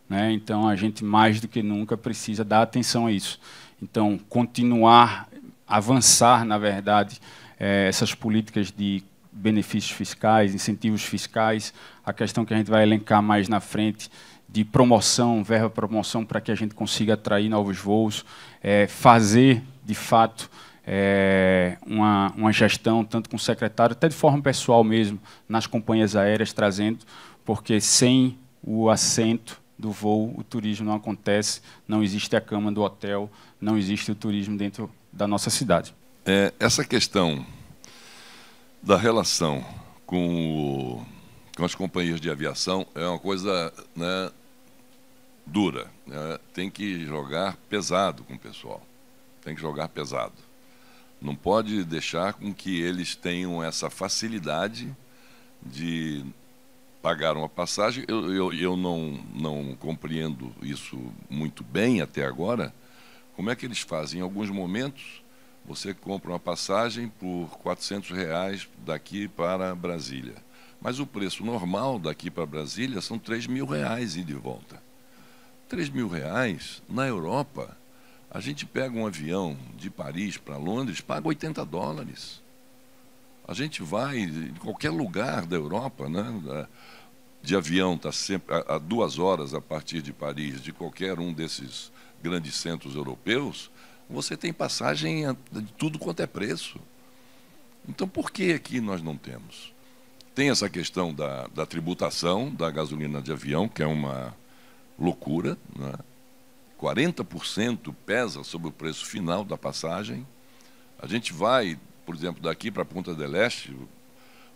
né? Então, a gente, mais do que nunca, precisa dar atenção a isso. Então, avançar, na verdade, essas políticas de benefícios fiscais, incentivos fiscais, a questão que a gente vai elencar mais na frente, de promoção, verba promoção, para que a gente consiga atrair novos voos, fazer, de fato, uma gestão, tanto com o secretário, até de forma pessoal mesmo, nas companhias aéreas, trazendo, porque sem o assento do voo, o turismo não acontece, não existe a cama do hotel, não existe o turismo dentro da nossa cidade. Essa questão da relação com as companhias de aviação é uma coisa, né, dura, né? Tem que jogar pesado com o pessoal, tem que jogar pesado. Não pode deixar com que eles tenham essa facilidade de pagar uma passagem. Eu não compreendo isso muito bem até agora. Como é que eles fazem? Em alguns momentos, você compra uma passagem por R$400 daqui para Brasília. Mas o preço normal daqui para Brasília são R$3.000 ida e volta. R$3.000 na Europa, a gente pega um avião de Paris para Londres, paga $80. A gente vai em qualquer lugar da Europa, né? De avião está sempre a 2 horas a partir de Paris, de qualquer um desses grandes centros europeus, você tem passagem de tudo quanto é preço. Então, por que aqui nós não temos? Tem essa questão da tributação da gasolina de avião, que é uma loucura, né? 40% pesa sobre o preço final da passagem. A gente vai, por exemplo, daqui para Punta del Este,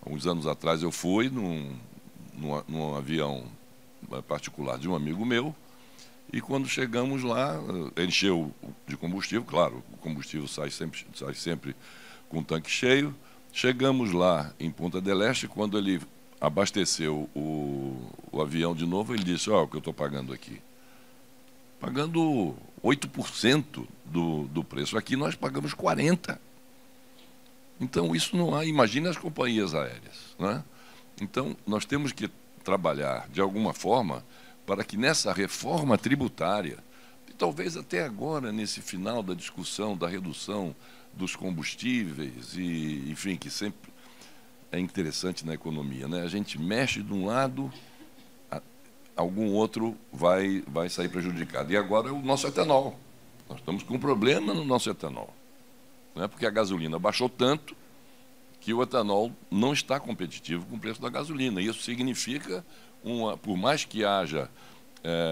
alguns anos atrás eu fui num avião particular de um amigo meu, e quando chegamos lá, encheu de combustível, claro, o combustível sai sempre com o tanque cheio. Chegamos lá em Punta del Este, quando ele abasteceu o avião de novo, ele disse: ó, o que eu estou pagando aqui? Pagando 8% do preço. Aqui nós pagamos 40%. Então, isso não há. Imagine as companhias aéreas, né? Então, nós temos que trabalhar, de alguma forma, para que nessa reforma tributária, e talvez até agora, nesse final da discussão da redução dos combustíveis, e, enfim, que sempre é interessante na economia, né? A gente mexe de um lado, algum outro vai sair prejudicado. E agora é o nosso etanol. Nós estamos com um problema no nosso etanol, né? Porque a gasolina baixou tanto que o etanol não está competitivo com o preço da gasolina. Isso significa, por mais que haja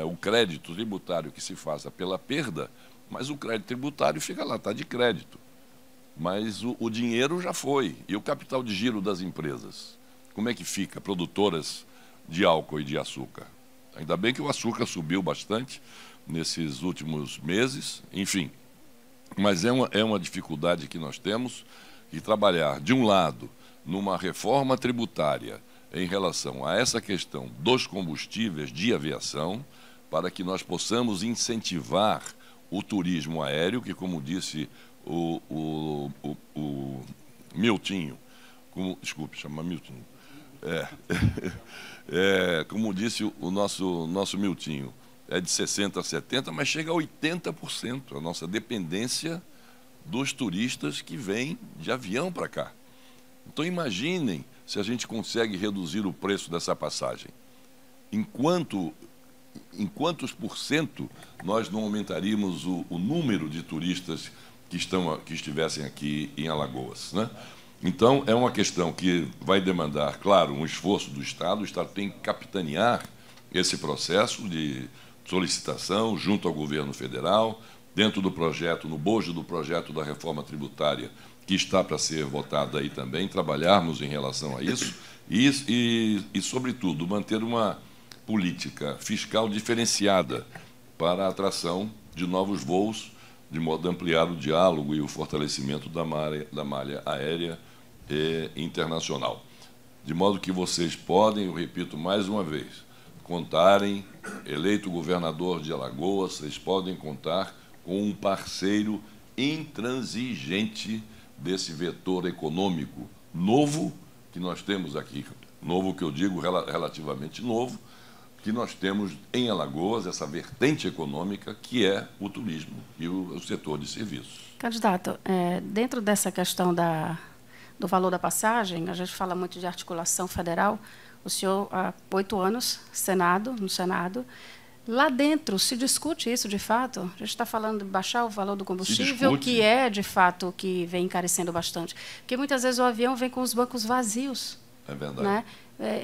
o crédito tributário que se faça pela perda, mas o crédito tributário fica lá, está de crédito. Mas o dinheiro já foi. E o capital de giro das empresas? Como é que fica? Produtoras de álcool e de açúcar. Ainda bem que o açúcar subiu bastante nesses últimos meses, enfim. Mas é uma dificuldade que nós temos, e trabalhar, de um lado, numa reforma tributária em relação a essa questão dos combustíveis de aviação, para que nós possamos incentivar o turismo aéreo, que, como disse o Miltinho, desculpe, chama Miltinho, como disse o nosso Miltinho, é de 60% a 70%, mas chega a 80%, a nossa dependência dos turistas que vêm de avião para cá. Então, imaginem se a gente consegue reduzir o preço dessa passagem. Enquanto em quantos por cento nós não aumentaríamos o número de turistas que estivessem aqui em Alagoas, né? Então, é uma questão que vai demandar, claro, um esforço do Estado. O Estado tem que capitanear esse processo de solicitação junto ao governo federal, dentro do projeto, no bojo do projeto da reforma tributária, que está para ser votado aí também, trabalharmos em relação a isso e, sobretudo, manter uma política fiscal diferenciada para a atração de novos voos, de modo a ampliar o diálogo e o fortalecimento da malha aérea internacional. De modo que vocês podem, eu repito mais uma vez, contarem, eleito governador de Alagoas, vocês podem contar com um parceiro intransigente desse vetor econômico novo que nós temos aqui. Novo, que eu digo relativamente novo, que nós temos em Alagoas, essa vertente econômica que é o turismo e o setor de serviços. Candidato, dentro dessa questão do valor da passagem, a gente fala muito de articulação federal. O senhor, há 8 anos, no Senado, lá dentro se discute isso de fato? A gente está falando de baixar o valor do combustível, que é, de fato, o que vem encarecendo bastante. Porque muitas vezes o avião vem com os bancos vazios. É verdade. Né?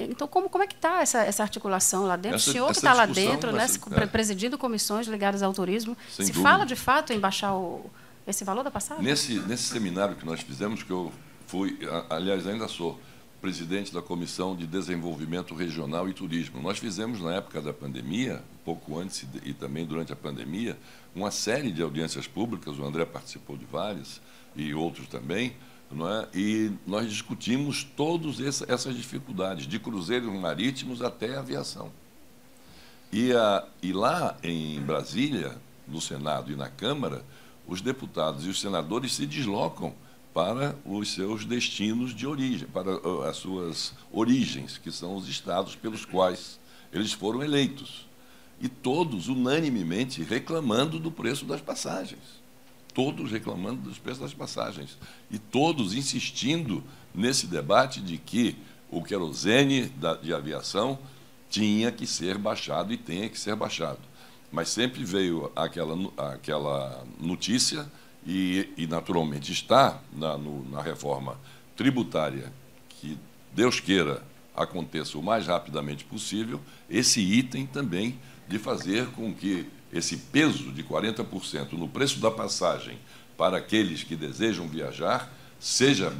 Então, como é que está essa articulação lá dentro? O senhor que está lá dentro, né, presidindo comissões ligadas ao turismo, se fala de fato em baixar esse valor da passagem? Nesse seminário que nós fizemos, que eu fui, aliás, ainda sou presidente da Comissão de Desenvolvimento Regional e Turismo, nós fizemos, na época da pandemia, um pouco antes e também durante a pandemia, uma série de audiências públicas, o André participou de várias, e outros também, não é? E nós discutimos todas essas dificuldades, de cruzeiros marítimos até a aviação. E lá em Brasília, no Senado e na Câmara, os deputados e os senadores se deslocam para os seus destinos de origem, para as suas origens, que são os estados pelos quais eles foram eleitos. E todos, unanimemente, reclamando do preço das passagens. Todos reclamando dos preços das passagens. E todos insistindo nesse debate de que o querosene de aviação tinha que ser baixado e tem que ser baixado. Mas sempre veio aquela notícia e naturalmente está na reforma tributária, que Deus queira aconteça o mais rapidamente possível, esse item também de fazer com que esse peso de 40% no preço da passagem para aqueles que desejam viajar seja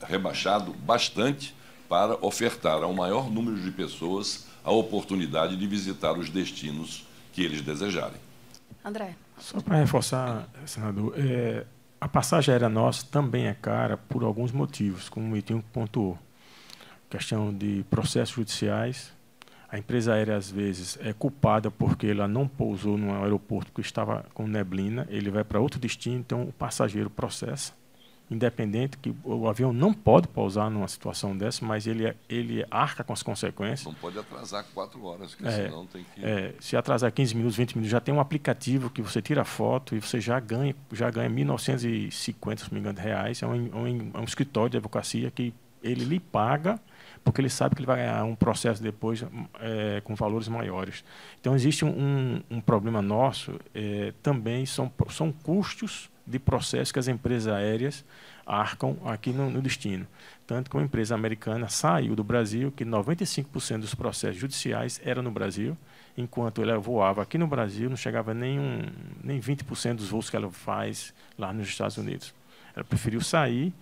rebaixado bastante para ofertar ao maior número de pessoas a oportunidade de visitar os destinos que eles desejarem. André. Só para reforçar, senador, a passagem aérea nossa também é cara por alguns motivos, como o Itinho pontuou. Questão de processos judiciais. A empresa aérea, às vezes, é culpada porque ela não pousou no aeroporto porque estava com neblina, ele vai para outro destino, então o passageiro processa, independente que o avião não pode pousar numa situação dessa, mas ele arca com as consequências. Não pode atrasar 4 horas, porque senão tem que... se atrasar 15 minutos, 20 minutos, já tem um aplicativo que você tira foto e você já ganha 1.950, se não me engano, reais. É um escritório de advocacia que ele lhe paga, porque ele sabe que ele vai ganhar um processo depois com valores maiores. Então, existe um problema nosso, também são custos de processos que as empresas aéreas arcam aqui no destino. Tanto que uma empresa americana saiu do Brasil, que 95% dos processos judiciais eram no Brasil, enquanto ela voava aqui no Brasil, não chegava nem 20% dos voos que ela faz lá nos Estados Unidos. Ela preferiu sair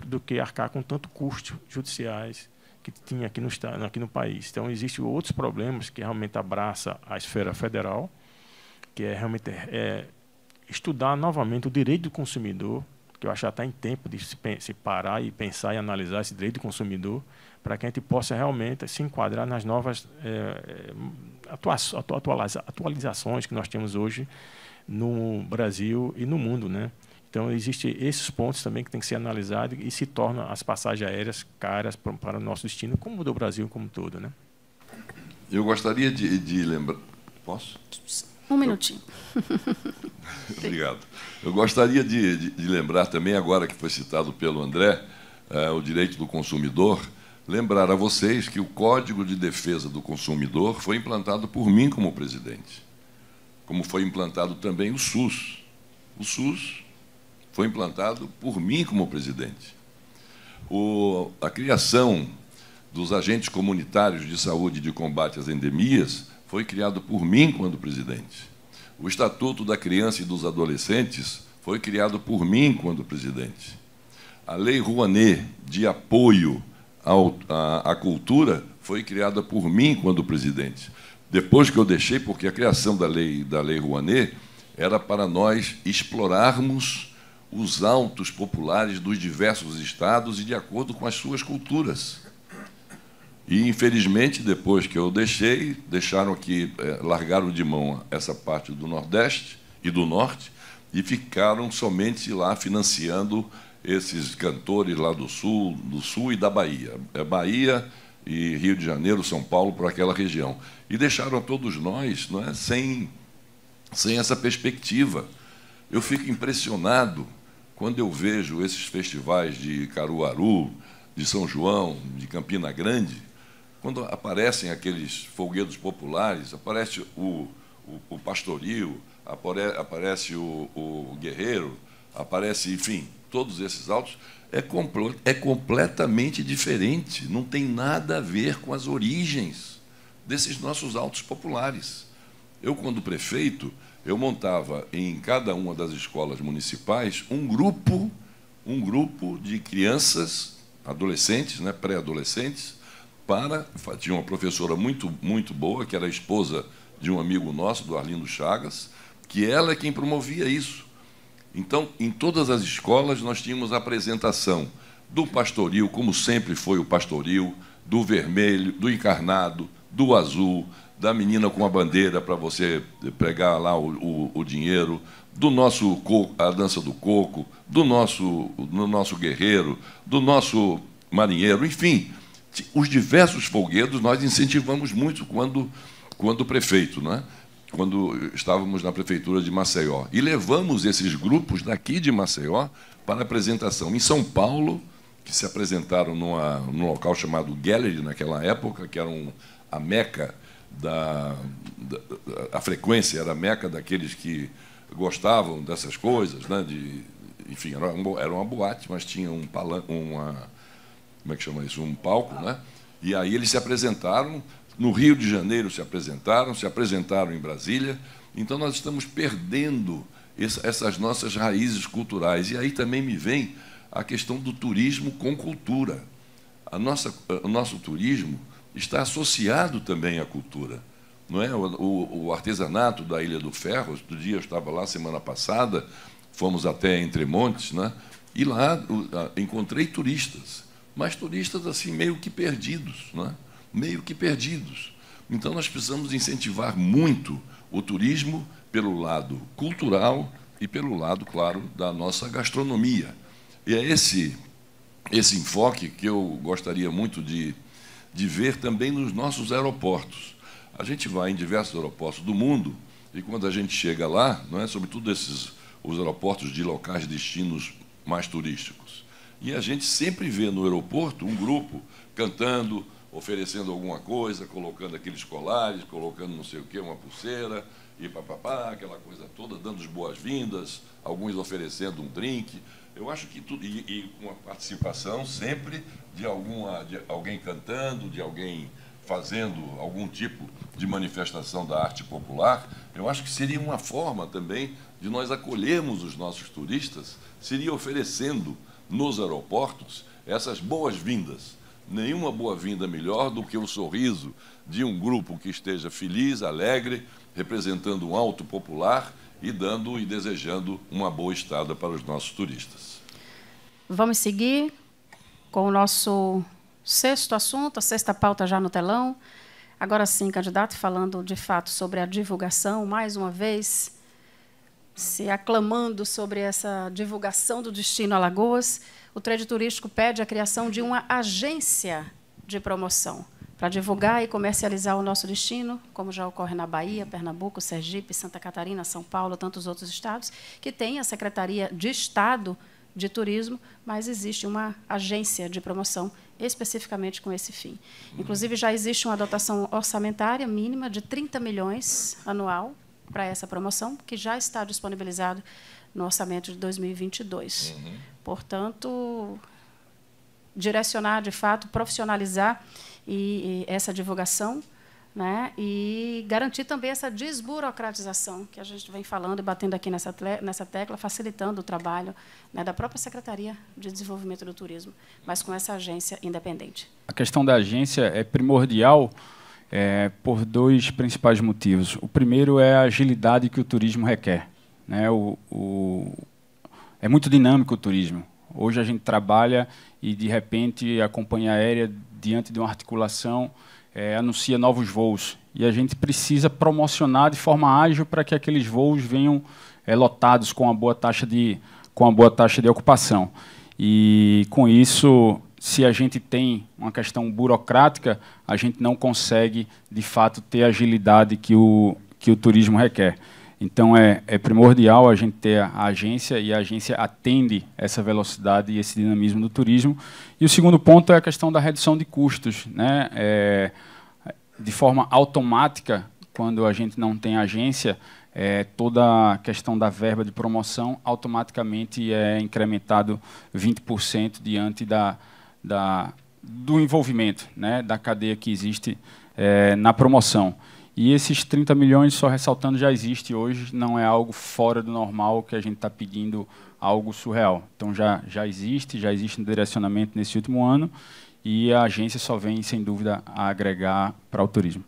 do que arcar com tanto custo judiciais que tinha aqui no país. Então, existem outros problemas que realmente abraça a esfera federal, que é realmente estudar novamente o direito do consumidor, que eu acho que já está em tempo de se parar e pensar e analisar esse direito do consumidor, para que a gente possa realmente se enquadrar nas novas atualizações que nós temos hoje no Brasil e no mundo, né? Então, existem esses pontos também que tem que ser analisados e se tornam as passagens aéreas caras para o nosso destino, como do Brasil como um todo, né? Eu gostaria de lembrar... Posso? Um minutinho. Obrigado. Eu gostaria de lembrar também, agora que foi citado pelo André, o direito do consumidor, lembrar a vocês que o Código de Defesa do Consumidor foi implantado por mim como presidente, como foi implantado também o SUS. O SUS foi implantado por mim como presidente. A criação dos agentes comunitários de saúde e de combate às endemias foi criado por mim quando presidente. O Estatuto da Criança e dos Adolescentes foi criado por mim quando presidente. A Lei Rouanet, de apoio à cultura, foi criada por mim quando presidente. Depois que eu deixei, porque a criação da Lei Rouanet era para nós explorarmos os autos populares dos diversos estados e de acordo com as suas culturas. E, infelizmente, depois que eu deixei, largaram de mão essa parte do Nordeste e do Norte e ficaram somente lá financiando esses cantores lá do Sul e da Bahia. Bahia e Rio de Janeiro, São Paulo, por aquela região. E deixaram todos nós, não é, sem essa perspectiva. Eu fico impressionado quando eu vejo esses festivais de Caruaru, de São João, de Campina Grande, quando aparecem aqueles folguedos populares, aparece o pastoril, aparece o guerreiro, aparece, enfim, todos esses autos, é completamente diferente, não tem nada a ver com as origens desses nossos autos populares. Eu, quando prefeito, eu montava em cada uma das escolas municipais um grupo de crianças, adolescentes, né, pré-adolescentes, tinha uma professora muito, muito boa, que era a esposa de um amigo nosso, do Arlindo Chagas, que ela é quem promovia isso. Então, em todas as escolas, nós tínhamos a apresentação do pastoril, como sempre foi o pastoril, do vermelho, do encarnado, do azul, da menina com a bandeira para você pregar lá o dinheiro, do nosso a dança do coco, do nosso guerreiro, do nosso marinheiro, enfim, os diversos folguedos nós incentivamos muito quando prefeito, né? Quando estávamos na prefeitura de Maceió. E levamos esses grupos daqui de Maceió para apresentação em São Paulo, que se apresentaram num local chamado Gallery, naquela época, que era a meca a frequência, era a meca daqueles que gostavam dessas coisas, né? Enfim, era uma boate, mas tinha um palco, né? E aí eles se apresentaram. No Rio de Janeiro se apresentaram em Brasília. Então, nós estamos perdendo essas nossas raízes culturais. E aí também me vem a questão do turismo com cultura. O nosso turismo está associado também à cultura. Não é? O artesanato da Ilha do Ferro, outro dia eu estava lá, semana passada, fomos até Entremontes, né? E lá encontrei turistas, mas turistas assim meio que perdidos, não é? Meio que perdidos. Então, nós precisamos incentivar muito o turismo pelo lado cultural e pelo lado, claro, da nossa gastronomia. E é esse enfoque que eu gostaria muito de ver também nos nossos aeroportos. A gente vai em diversos aeroportos do mundo e, quando a gente chega lá, não é, sobretudo os aeroportos de locais destinos mais turísticos, e a gente sempre vê no aeroporto um grupo cantando, oferecendo alguma coisa, colocando aqueles colares, colocando não sei o quê, uma pulseira, e papapá, aquela coisa toda, dando as boas-vindas, alguns oferecendo um drink. Eu acho que tudo, e com a participação sempre de alguém cantando, de alguém fazendo algum tipo de manifestação da arte popular. Eu acho que seria uma forma também de nós acolhermos os nossos turistas, seria oferecendo nos aeroportos essas boas-vindas. Nenhuma boa-vinda melhor do que o sorriso de um grupo que esteja feliz, alegre, representando um alto popular e dando e desejando uma boa estada para os nossos turistas. Vamos seguir com o nosso sexto assunto, a sexta pauta já no telão. Agora sim, candidato, falando de fato sobre a divulgação, mais uma vez, se aclamando sobre essa divulgação do destino Alagoas, o Trade Turístico pede a criação de uma agência de promoção para divulgar e comercializar o nosso destino, como já ocorre na Bahia, Pernambuco, Sergipe, Santa Catarina, São Paulo, tantos outros estados, que tem a Secretaria de Estado de turismo, mas existe uma agência de promoção especificamente com esse fim. Inclusive, já existe uma dotação orçamentária mínima de 30 milhões anual para essa promoção, que já está disponibilizado no orçamento de 2022. Portanto, direcionar, de fato, profissionalizar essa divulgação, né, e garantir também essa desburocratização que a gente vem falando e batendo aqui nessa tecla, facilitando o trabalho, né, da própria Secretaria de Desenvolvimento do Turismo, mas com essa agência independente. A questão da agência é primordial por dois principais motivos. O primeiro é a agilidade que o turismo requer, né? É muito dinâmico o turismo. Hoje a gente trabalha e, de repente, a companhia aérea, diante de uma articulação, anuncia novos voos. E a gente precisa promocionar de forma ágil para que aqueles voos venham lotados com uma boa taxa de ocupação. E, com isso, se a gente tem uma questão burocrática, a gente não consegue, de fato, ter a agilidade que o turismo requer. Então, é primordial a gente ter a agência, e a agência atende essa velocidade e esse dinamismo do turismo. E o segundo ponto é a questão da redução de custos, né? De forma automática, quando a gente não tem agência, toda a questão da verba de promoção automaticamente é incrementado 20% diante do envolvimento, né, da cadeia que existe na promoção. E esses 30 milhões, só ressaltando, já existe hoje, não é algo fora do normal que a gente está pedindo algo surreal. Então, já existe no direcionamento nesse último ano, e a agência só vem, sem dúvida, a agregar para o turismo.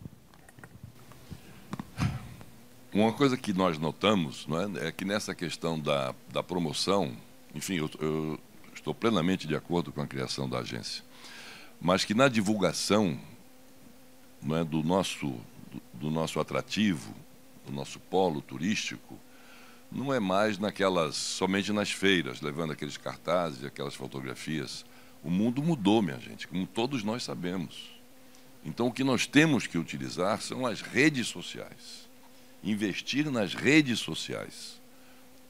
Uma coisa que nós notamos, não é que nessa questão da promoção, enfim, eu estou plenamente de acordo com a criação da agência, mas que na divulgação, não é, do nosso atrativo, do nosso polo turístico, não é mais somente nas feiras, levando aqueles cartazes, aquelas fotografias. O mundo mudou, minha gente, como todos nós sabemos. Então, o que nós temos que utilizar são as redes sociais. Investir nas redes sociais.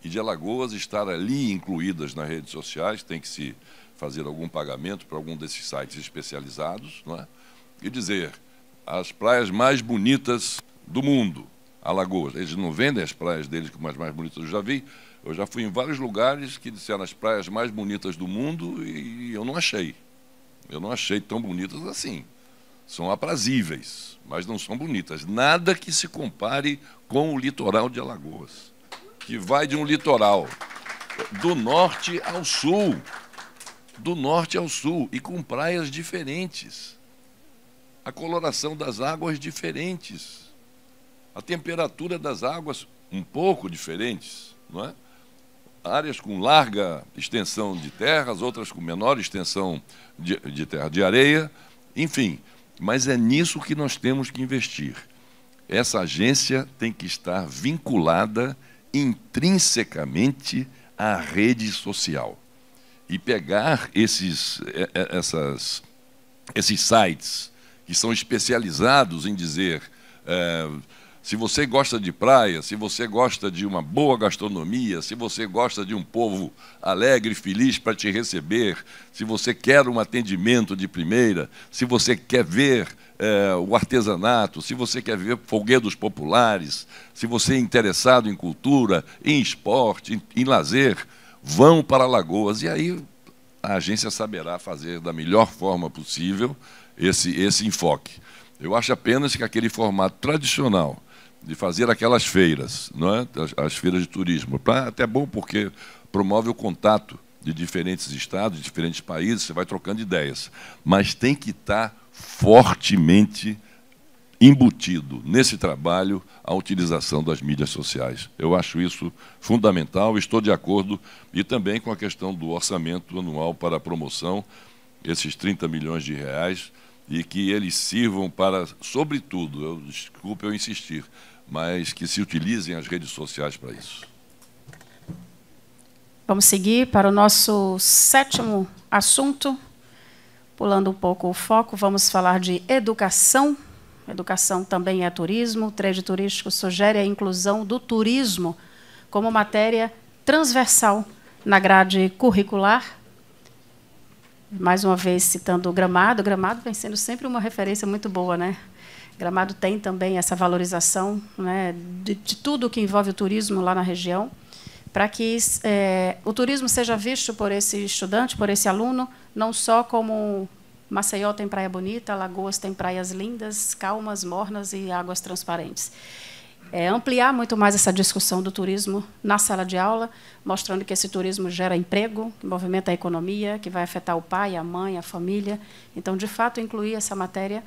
E de Alagoas estar ali incluídas nas redes sociais, tem que se fazer algum pagamento para algum desses sites especializados, não é? E dizer: as praias mais bonitas do mundo, Alagoas. Eles não vendem as praias deles como as mais bonitas. Eu já fui em vários lugares que disseram as praias mais bonitas do mundo, e eu não achei. Eu não achei tão bonitas assim. São aprazíveis, mas não são bonitas. Nada que se compare com o litoral de Alagoas, que vai de um litoral do norte ao sul, e com praias diferentes. A coloração das águas diferentes, a temperatura das águas um pouco diferentes, não é? Áreas com larga extensão de terras, outras com menor extensão de terra, de areia, enfim. Mas é nisso que nós temos que investir. Essa agência tem que estar vinculada intrinsecamente à rede social e pegar esses sites que são especializados em dizer se você gosta de praia, se você gosta de uma boa gastronomia, se você gosta de um povo alegre e feliz para te receber, se você quer um atendimento de primeira, se você quer ver o artesanato, se você quer ver folguedos populares, se você é interessado em cultura, em esporte, em lazer, vão para Alagoas. E aí a agência saberá fazer da melhor forma possível esse enfoque. Eu acho apenas que aquele formato tradicional de fazer aquelas feiras, não é? As feiras de turismo, até bom porque promove o contato de diferentes estados, de diferentes países, você vai trocando ideias, mas tem que estar fortemente embutido nesse trabalho a utilização das mídias sociais. Eu acho isso fundamental, estou de acordo, e também com a questão do orçamento anual para a promoção, esses 30 milhões de reais, e que eles sirvam para, sobretudo, desculpe eu insistir, mas que se utilizem as redes sociais para isso. Vamos seguir para o nosso 7º assunto. Pulando um pouco o foco, vamos falar de educação. Educação também é turismo. O trade turístico sugere a inclusão do turismo como matéria transversal na grade curricular. Mais uma vez citando o Gramado. O Gramado vem sendo sempre uma referência muito boa, né? Gramado tem também essa valorização, né, de tudo que envolve o turismo lá na região, para que o turismo seja visto por esse estudante, por esse aluno, não só como Maceió tem praia bonita, Alagoas tem praias lindas, calmas, mornas e águas transparentes. Ampliar muito mais essa discussão do turismo na sala de aula, mostrando que esse turismo gera emprego, que movimenta a economia, que vai afetar o pai, a mãe, a família. Então, de fato, incluir essa matéria,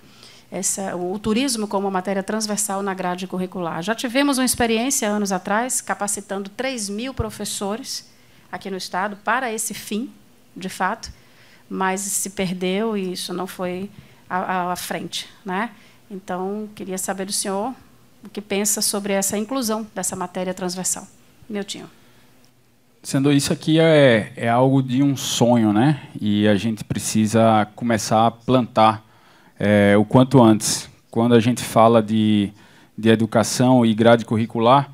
o turismo como matéria transversal na grade curricular. Já tivemos uma experiência, anos atrás, capacitando 3.000 professores aqui no Estado para esse fim, de fato, mas se perdeu e isso não foi à frente, né? Então, queria saber do senhor o que pensa sobre essa inclusão dessa matéria transversal. Miltinho. Sendo isso aqui é algo de um sonho, né? E a gente precisa começar a plantar o quanto antes. Quando a gente fala de educação e grade curricular,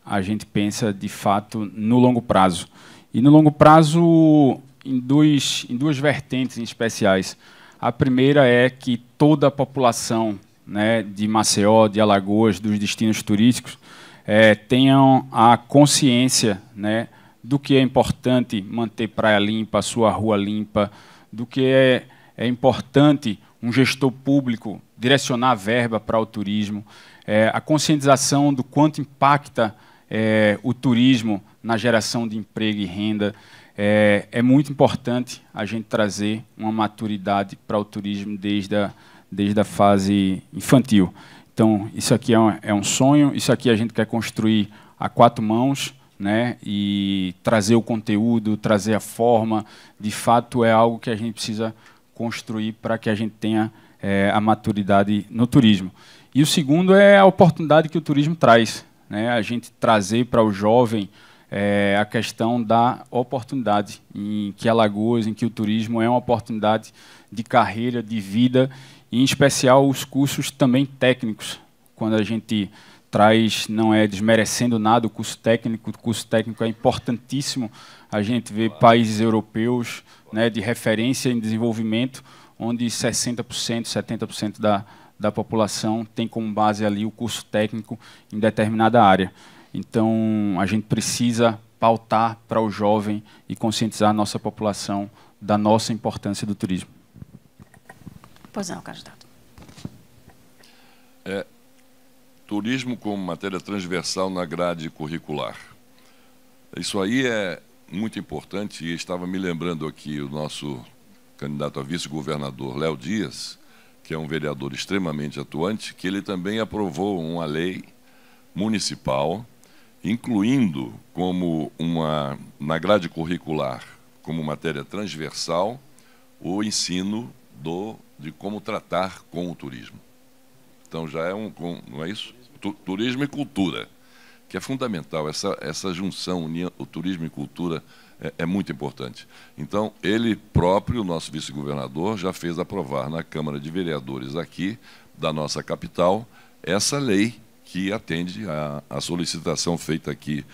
a gente pensa, de fato, no longo prazo. E no longo prazo, em duas vertentes em especiais. A primeira é que toda a população, né, de Maceió, de Alagoas, dos destinos turísticos, tenham a consciência, né, do que é importante manter praia limpa, a sua rua limpa, do que é importante um gestor público direcionar a verba para o turismo, a conscientização do quanto impacta o turismo na geração de emprego e renda. É muito importante a gente trazer uma maturidade para o turismo desde a fase infantil. Então, isso aqui é um sonho, isso aqui a gente quer construir a 4 mãos, né, e trazer o conteúdo, trazer a forma. De fato, é algo que a gente precisa construir para que a gente tenha a maturidade no turismo. E o segundo é a oportunidade que o turismo traz, né, a gente trazer para o jovem a questão da oportunidade, em que Alagoas, em que o turismo é uma oportunidade de carreira, de vida, e, em especial, os cursos também técnicos. Quando a gente traz, não é desmerecendo nada o curso técnico é importantíssimo. A gente vê países europeus, né, de referência em desenvolvimento, onde 60%, 70% da população tem como base ali o curso técnico em determinada área. Então, a gente precisa pautar para o jovem e conscientizar a nossa população da nossa importância do turismo. Pois não, candidato. Turismo como matéria transversal na grade curricular. Isso aí é muito importante, e estava me lembrando aqui o nosso candidato a vice-governador, Léo Dias, que é um vereador extremamente atuante, que ele também aprovou uma lei municipal, incluindo como na grade curricular, como matéria transversal, o ensino de como tratar com o turismo. Então, já não é isso? Turismo e cultura, que é fundamental. Essa junção, o turismo e cultura, é muito importante. Então, ele próprio, o nosso vice-governador, já fez aprovar na Câmara de Vereadores aqui, da nossa capital, essa lei que atende à solicitação feita aqui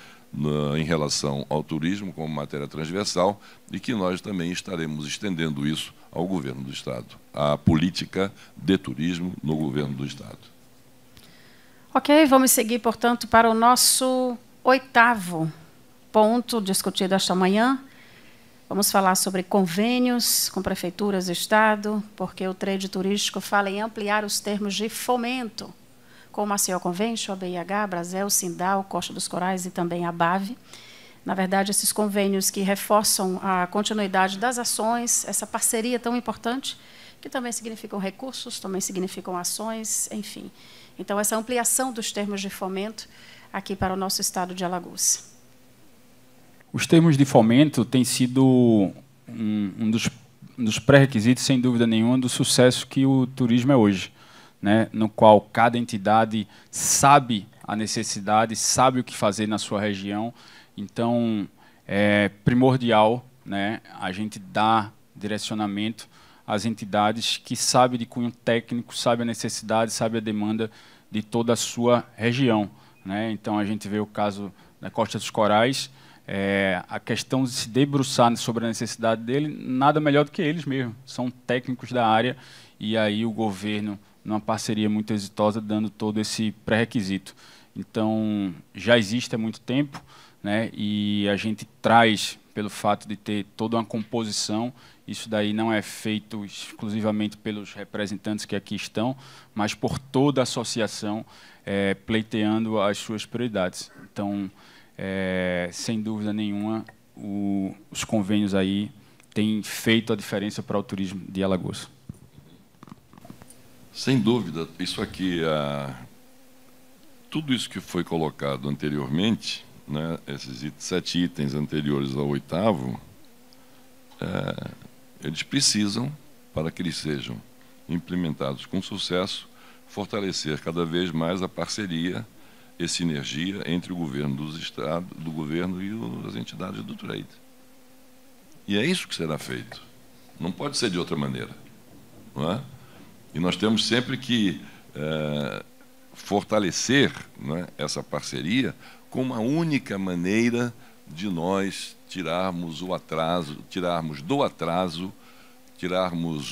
em relação ao turismo como matéria transversal, e que nós também estaremos estendendo isso ao governo do Estado, a política de turismo no governo do Estado. Ok, vamos seguir, portanto, para o nosso 8º ponto discutido esta manhã. Vamos falar sobre convênios com prefeituras do Estado, porque o trade turístico fala em ampliar os termos de fomento com o Maceió Convention, a BIH, a Brasel, Sindal, Costa dos Corais e também a BAV. Na verdade, esses convênios que reforçam a continuidade das ações, essa parceria tão importante, que também significam recursos, também significam ações, enfim. Então, essa ampliação dos termos de fomento aqui para o nosso estado de Alagoas. Os termos de fomento têm sido um dos pré-requisitos, sem dúvida nenhuma, do sucesso que o turismo é hoje, né, no qual cada entidade sabe a necessidade, sabe o que fazer na sua região. Então, é primordial, né, a gente dar direcionamento às entidades que sabem de cunho técnico, sabem a necessidade, sabem a demanda de toda a sua região, né. Então, a gente vê o caso da Costa dos Corais, a questão de se debruçar sobre a necessidade dele, nada melhor do que eles mesmos. São técnicos da área e aí o governo, numa parceria muito exitosa, dando todo esse pré-requisito. Então, já existe há muito tempo, né, e a gente traz, pelo fato de ter toda uma composição, isso daí não é feito exclusivamente pelos representantes que aqui estão, mas por toda a associação pleiteando as suas prioridades. Então, sem dúvida nenhuma, os convênios aí têm feito a diferença para o turismo de Alagoas. Sem dúvida, isso aqui, tudo isso que foi colocado anteriormente, né, esses 7 itens anteriores ao 8º, eles precisam, para que eles sejam implementados com sucesso, fortalecer cada vez mais a parceria e sinergia entre o governo dos estados, do governo e as entidades do trade. E é isso que será feito. Não pode ser de outra maneira, não é? E nós temos sempre que fortalecer, né, essa parceria com uma única maneira de nós tirarmos o atraso, tirarmos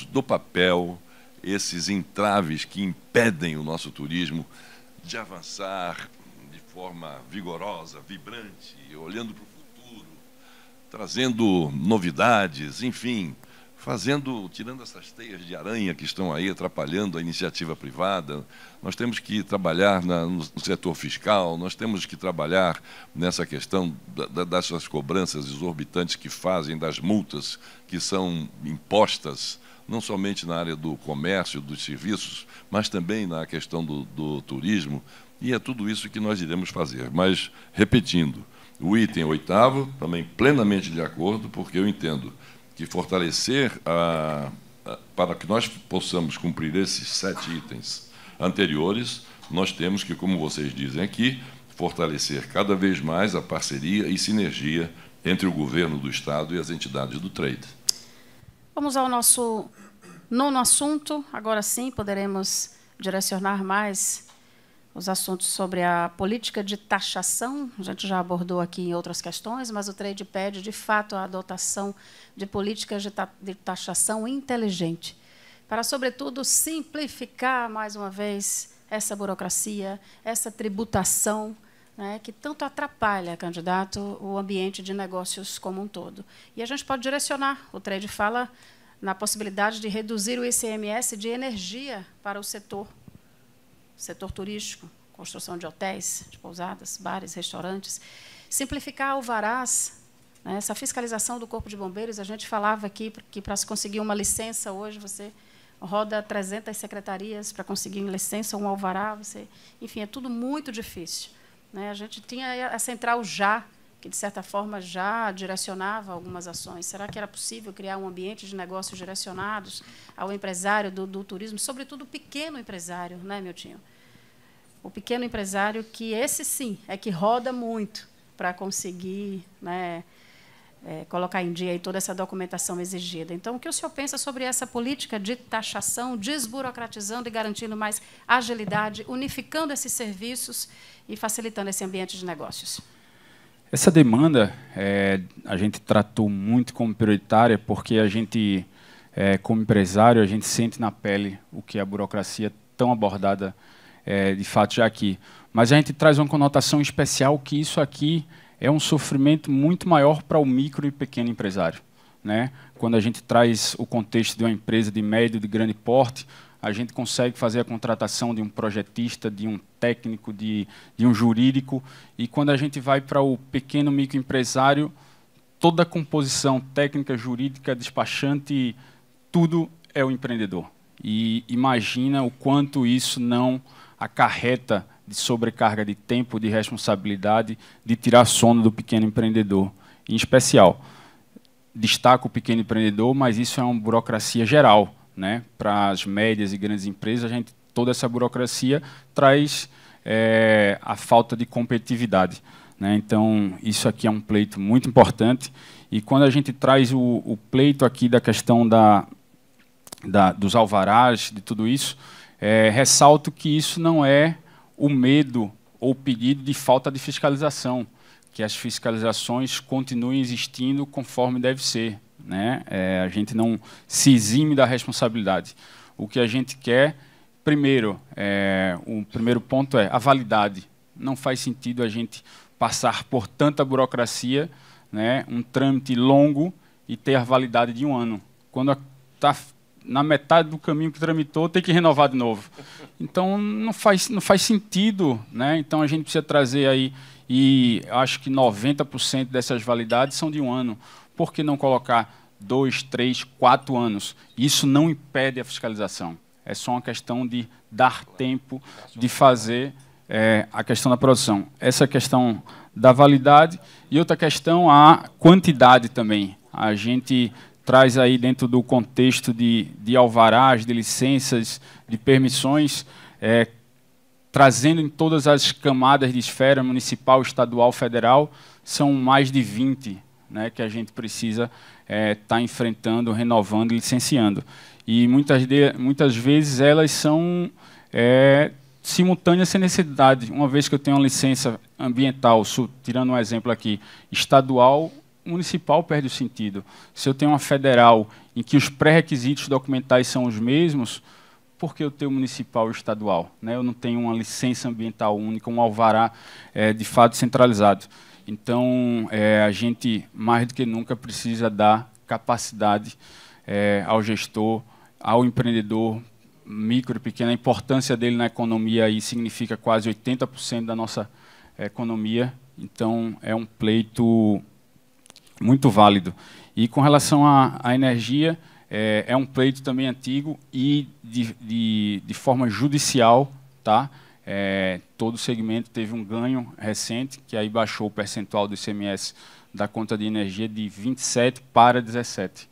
do papel esses entraves que impedem o nosso turismo de avançar de forma vigorosa, vibrante, olhando para o futuro, trazendo novidades, enfim, tirando essas teias de aranha que estão aí atrapalhando a iniciativa privada. Nós temos que trabalhar no setor fiscal, nós temos que trabalhar nessa questão dessas cobranças exorbitantes que fazem, das multas que são impostas, não somente na área do comércio, dos serviços, mas também na questão do turismo, e é tudo isso que nós iremos fazer. Mas, repetindo, o item 8º, também plenamente de acordo, porque eu entendo que fortalecer, para que nós possamos cumprir esses 7 itens anteriores, nós temos que, como vocês dizem aqui, fortalecer cada vez mais a parceria e sinergia entre o governo do Estado e as entidades do trade. Vamos ao nosso 9º assunto. Agora sim, poderemos direcionar mais os assuntos sobre a política de taxação. A gente já abordou aqui em outras questões, mas o trade pede, de fato, a adotação de políticas de taxação inteligente, para, sobretudo, simplificar, mais uma vez, essa burocracia, essa tributação, né, que tanto atrapalha, candidato, o ambiente de negócios como um todo. E a gente pode direcionar. O trade fala na possibilidade de reduzir o ICMS de energia para o setor turístico, construção de hotéis, de pousadas, bares, restaurantes, simplificar alvarás, né, essa fiscalização do Corpo de Bombeiros. A gente falava aqui que para se conseguir uma licença hoje, você roda 300 secretarias para conseguir uma licença, um alvará, enfim, é tudo muito difícil, né? A gente tinha a Central Já, que, de certa forma, já direcionava algumas ações. Será que era possível criar um ambiente de negócios direcionados ao empresário do turismo, sobretudo o pequeno empresário, né, Miltinho? O pequeno empresário, que esse sim é que roda muito para conseguir, né, colocar em dia aí toda essa documentação exigida. Então, o que o senhor pensa sobre essa política de taxação, desburocratizando e garantindo mais agilidade, unificando esses serviços e facilitando esse ambiente de negócios? Essa demanda a gente tratou muito como prioritária, porque a gente, como empresário, a gente sente na pele o que a burocracia tão abordada de fato já aqui. Mas a gente traz uma conotação especial que isso aqui é um sofrimento muito maior para o micro e pequeno empresário, né? Quando a gente traz o contexto de uma empresa de médio e de grande porte, a gente consegue fazer a contratação de um projetista, de um técnico, de um jurídico, e quando a gente vai para o pequeno microempresário, toda a composição técnica, jurídica, despachante, tudo é o empreendedor. E imagina o quanto isso não acarreta de sobrecarga de tempo, de responsabilidade, de tirar sono do pequeno empreendedor. Em especial, destaco o pequeno empreendedor, mas isso é uma burocracia geral, né? Para as médias e grandes empresas, toda essa burocracia traz a falta de competitividade, né? Então, isso aqui é um pleito muito importante. E quando a gente traz o pleito aqui da questão dos alvarás, de tudo isso, ressalto que isso não é o medo ou o pedido de falta de fiscalização. que as fiscalizações continuem existindo conforme deve ser, né? A gente não se exime da responsabilidade. O que a gente quer, primeiro, o primeiro ponto é a validade. Não faz sentido a gente passar por tanta burocracia, né, um trâmite longo e ter a validade de 1 ano. Quando está na metade do caminho que tramitou, tem que renovar de novo. Então, não faz sentido, né? Então, a gente precisa trazer aí, e acho que 90% dessas validades são de 1 ano. Por que não colocar 2, 3, 4 anos? Isso não impede a fiscalização. É só uma questão de dar tempo de fazer a questão da produção. Essa questão da validade e outra questão, a quantidade também. A gente traz aí dentro do contexto de alvarás, de licenças, de permissões, trazendo em todas as camadas de esfera municipal, estadual, federal, são mais de 20, né, que a gente precisa estar enfrentando, renovando e licenciando. E muitas vezes elas são simultâneas sem necessidade. Uma vez que eu tenho uma licença ambiental, tirando um exemplo aqui, estadual, municipal perde o sentido. Se eu tenho uma federal em que os pré-requisitos documentais são os mesmos, por que eu tenho municipal e estadual? Né? Eu não tenho uma licença ambiental única, um alvará de fato centralizado. Então, a gente, mais do que nunca, precisa dar capacidade ao gestor, ao empreendedor, micro e pequeno. A importância dele na economia aí significa quase 80% da nossa economia. Então, é um pleito muito válido. E com relação à energia, é um pleito também antigo e de forma judicial, tá? Todo o segmento teve um ganho recente, que aí baixou o percentual do ICMS da conta de energia de 27% para 17%.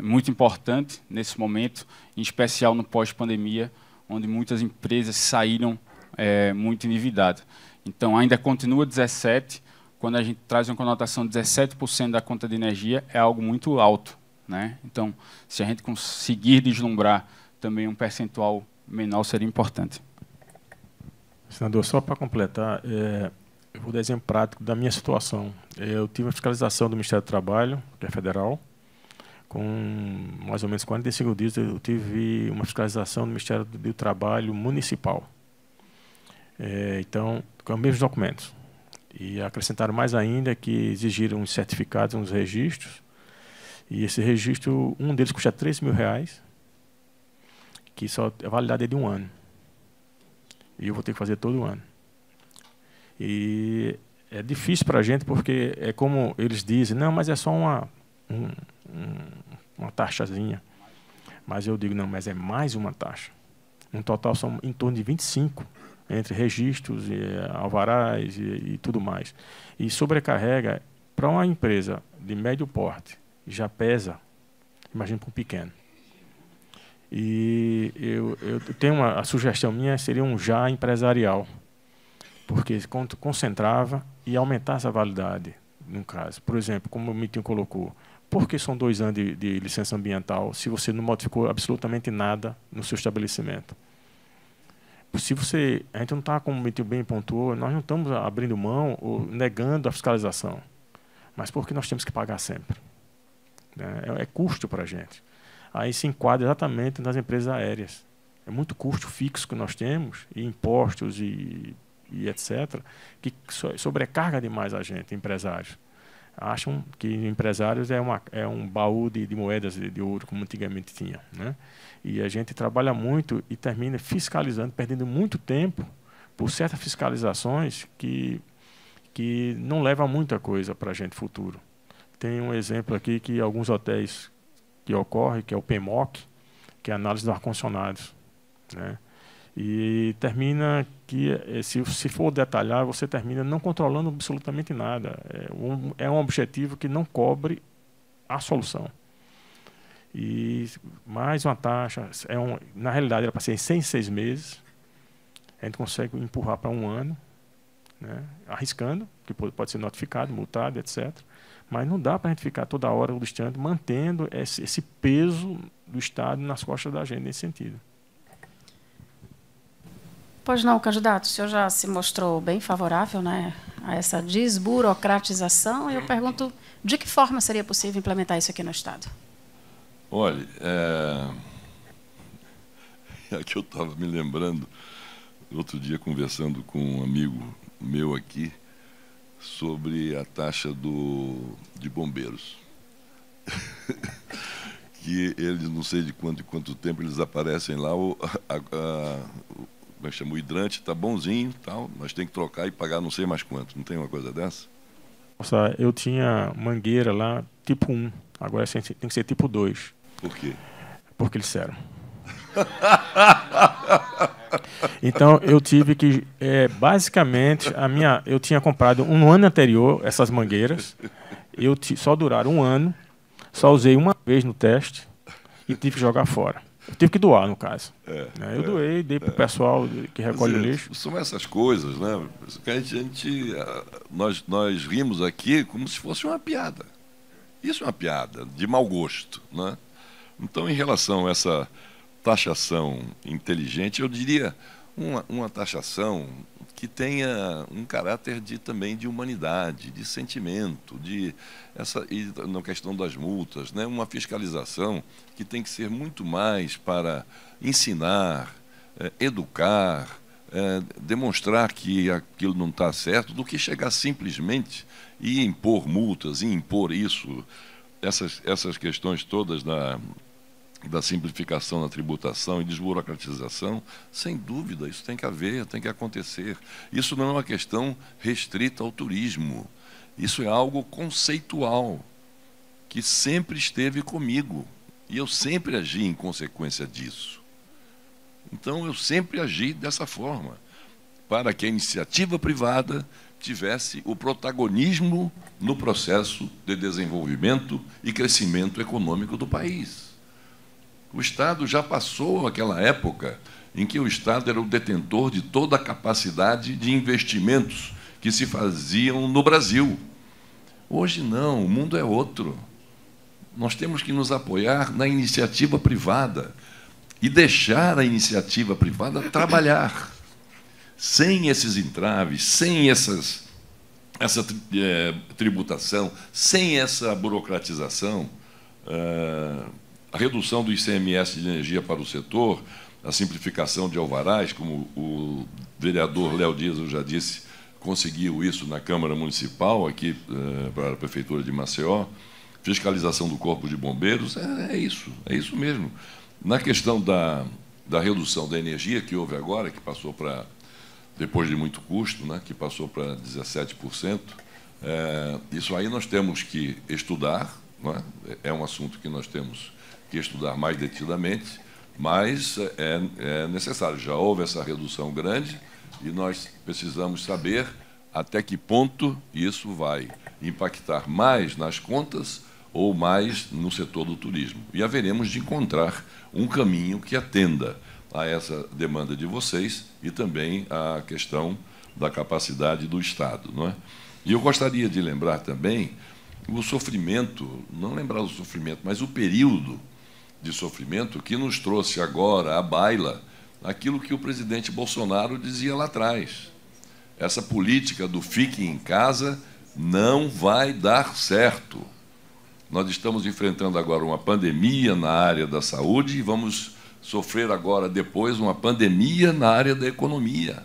Muito importante nesse momento, em especial no pós-pandemia, onde muitas empresas saíram muito endividadas. Então, ainda continua 17%. Quando a gente traz uma conotação de 17% da conta de energia, é algo muito alto, né? Então, se a gente conseguir deslumbrar também um percentual menor, seria importante. Senador, só para completar, eu vou dar exemplo prático da minha situação. Eu tive uma fiscalização do Ministério do Trabalho, que é federal, com mais ou menos 45 dias eu tive uma fiscalização do Ministério do Trabalho municipal. Então, com os mesmos documentos. E acrescentaram mais ainda que exigiram uns certificados, uns registros. E esse registro, um deles custa R$13.000, que só a validade é de 1 ano. E eu vou ter que fazer todo ano. E é difícil para a gente, porque é como eles dizem, não, mas é só uma taxazinha. Mas eu digo, não, mas é mais uma taxa. No total são em torno de 25, entre registros, alvarás e tudo mais. E sobrecarrega, para uma empresa de médio porte, já pesa, imagina para um pequeno. E eu tenho a sugestão minha, seria um já empresarial, porque concentrava e aumentasse a validade, no caso. Por exemplo, como o Mitinho colocou, por que são 2 anos de licença ambiental se você não modificou absolutamente nada no seu estabelecimento? Se a gente não está, como o Mitinho bem pontuou, nós não estamos abrindo mão ou negando a fiscalização, mas porque nós temos que pagar sempre. É custo para a gente. Aí se enquadra exatamente nas empresas aéreas. É muito custo fixo que nós temos, e impostos e etc., que sobrecarga demais a gente, empresários. Acham que empresários é um baú de moedas de ouro, como antigamente tinha, né? E a gente trabalha muito e termina fiscalizando, perdendo muito tempo por certas fiscalizações que não levam a muita coisa para a gente futuro. Tem um exemplo aqui que alguns hotéis que ocorre, que é o PMOC, que é a análise dos ar-condicionados, né? E termina que, se for detalhar, você termina não controlando absolutamente nada. É um objetivo que não cobre a solução. E mais uma taxa, na realidade era para ser em 6 meses, a gente consegue empurrar para 1 ano, né, arriscando, que pode ser notificado, multado, etc. Mas não dá para a gente ficar toda hora listando, mantendo esse peso do Estado nas costas da gente nesse sentido. Pois não, candidato, o senhor já se mostrou bem favorável, né, a essa desburocratização. E eu pergunto, de que forma seria possível implementar isso aqui no Estado? Olha, aqui eu estava me lembrando, outro dia conversando com um amigo meu aqui, sobre a taxa de bombeiros. Que eles, não sei de quanto tempo eles aparecem lá, como é que chama? O hidrante está bonzinho, tal, mas tem que trocar e pagar não sei mais quanto. Não tem uma coisa dessa? Nossa, eu tinha mangueira lá, tipo 1. Agora tem que ser tipo 2. Por quê? Porque eles disseram. Então, eu tive que, basicamente, eu tinha comprado no ano anterior essas mangueiras, só duraram 1 ano, só usei uma vez no teste e tive que jogar fora. Eu tive que doar, no caso. Eu doei, dei para o pessoal que recolhe o lixo. São essas coisas, né? Que nós rimos aqui como se fosse uma piada. Isso é uma piada de mau gosto, né? Então, em relação a essa taxação inteligente, eu diria uma taxação que tenha um caráter também de humanidade, de sentimento, e na questão das multas, né? Uma fiscalização que tem que ser muito mais para ensinar, educar, demonstrar que aquilo não está certo, do que chegar simplesmente e impor multas, e impor isso, essas questões todas da simplificação na tributação e desburocratização. Sem dúvida, isso tem que haver, tem que acontecer. Isso não é uma questão restrita ao turismo. Isso é algo conceitual, que sempre esteve comigo. E eu sempre agi em consequência disso. Então, eu sempre agi dessa forma, para que a iniciativa privada tivesse o protagonismo no processo de desenvolvimento e crescimento econômico do país. O Estado já passou aquela época em que o Estado era o detentor de toda a capacidade de investimentos que se faziam no Brasil. Hoje não, o mundo é outro. Nós temos que nos apoiar na iniciativa privada e deixar a iniciativa privada trabalhar. Sem esses entraves, sem essa tributação, sem essa burocratização, a redução do ICMS de energia para o setor, a simplificação de alvarás, como o vereador Léo Dias, eu já disse, conseguiu isso na Câmara Municipal, aqui para a Prefeitura de Maceió, fiscalização do Corpo de Bombeiros, é isso mesmo. Na questão da redução da energia que houve agora, que passou para, depois de muito custo, né, que passou para 17%, isso aí nós temos que estudar, não é um assunto que nós temos que estudar mais detidamente, mas é necessário. Já houve essa redução grande e nós precisamos saber até que ponto isso vai impactar mais nas contas ou mais no setor do turismo. E haveremos de encontrar um caminho que atenda a essa demanda de vocês e também a questão da capacidade do Estado, não é? E eu gostaria de lembrar também o sofrimento, não lembrar o sofrimento, mas o período de sofrimento que nos trouxe agora à baila aquilo que o presidente Bolsonaro dizia lá atrás. Essa política do fique em casa não vai dar certo. Nós estamos enfrentando agora uma pandemia na área da saúde e vamos sofrer agora, depois, uma pandemia na área da economia.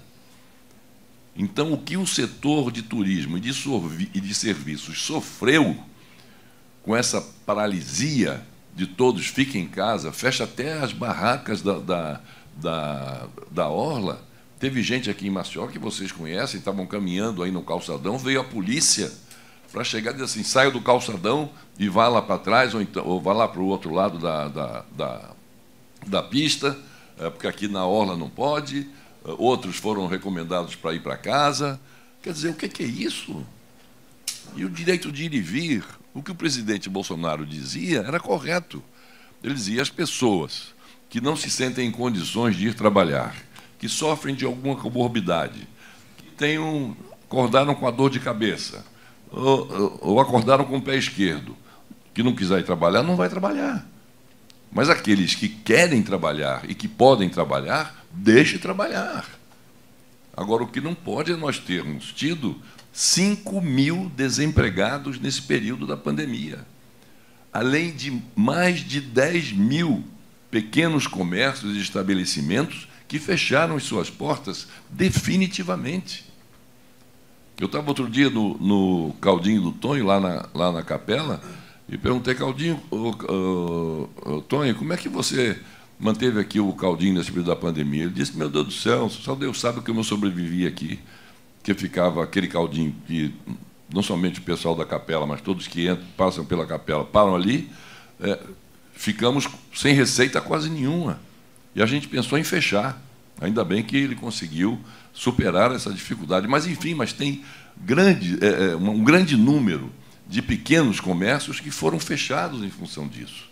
Então, o que o setor de turismo e de serviços sofreu com essa paralisia de todos fiquem em casa, fecha até as barracas da orla. Teve gente aqui em Maceió que vocês conhecem, estavam caminhando aí no calçadão, veio a polícia para chegar e dizer assim, saia do calçadão e vá lá para trás, ou vá lá para o outro lado da pista, porque aqui na orla não pode. Outros foram recomendados para ir para casa. Quer dizer, o que é isso? E o direito de ir e vir, o que o presidente Bolsonaro dizia era correto. Ele dizia, as pessoas que não se sentem em condições de ir trabalhar, que sofrem de alguma comorbidade, que acordaram com a dor de cabeça, ou acordaram com o pé esquerdo, que não quiser ir trabalhar, não vai trabalhar. Mas aqueles que querem trabalhar e que podem trabalhar, deixe trabalhar. Agora, o que não pode é nós termos tido 5 mil desempregados nesse período da pandemia, além de mais de 10 mil pequenos comércios e estabelecimentos que fecharam as suas portas definitivamente. Eu estava outro dia no Caldinho do Tonho, lá na capela, e perguntei, Caldinho, Tonho, como é que você manteve aqui o Caldinho nesse período da pandemia? Ele disse, meu Deus do céu, só Deus sabe como eu sobrevivi aqui, que ficava aquele caldinho que não somente o pessoal da capela, mas todos que entram, passam pela capela, param ali, ficamos sem receita quase nenhuma. E a gente pensou em fechar. Ainda bem que ele conseguiu superar essa dificuldade. Mas, enfim, tem um grande número de pequenos comércios que foram fechados em função disso.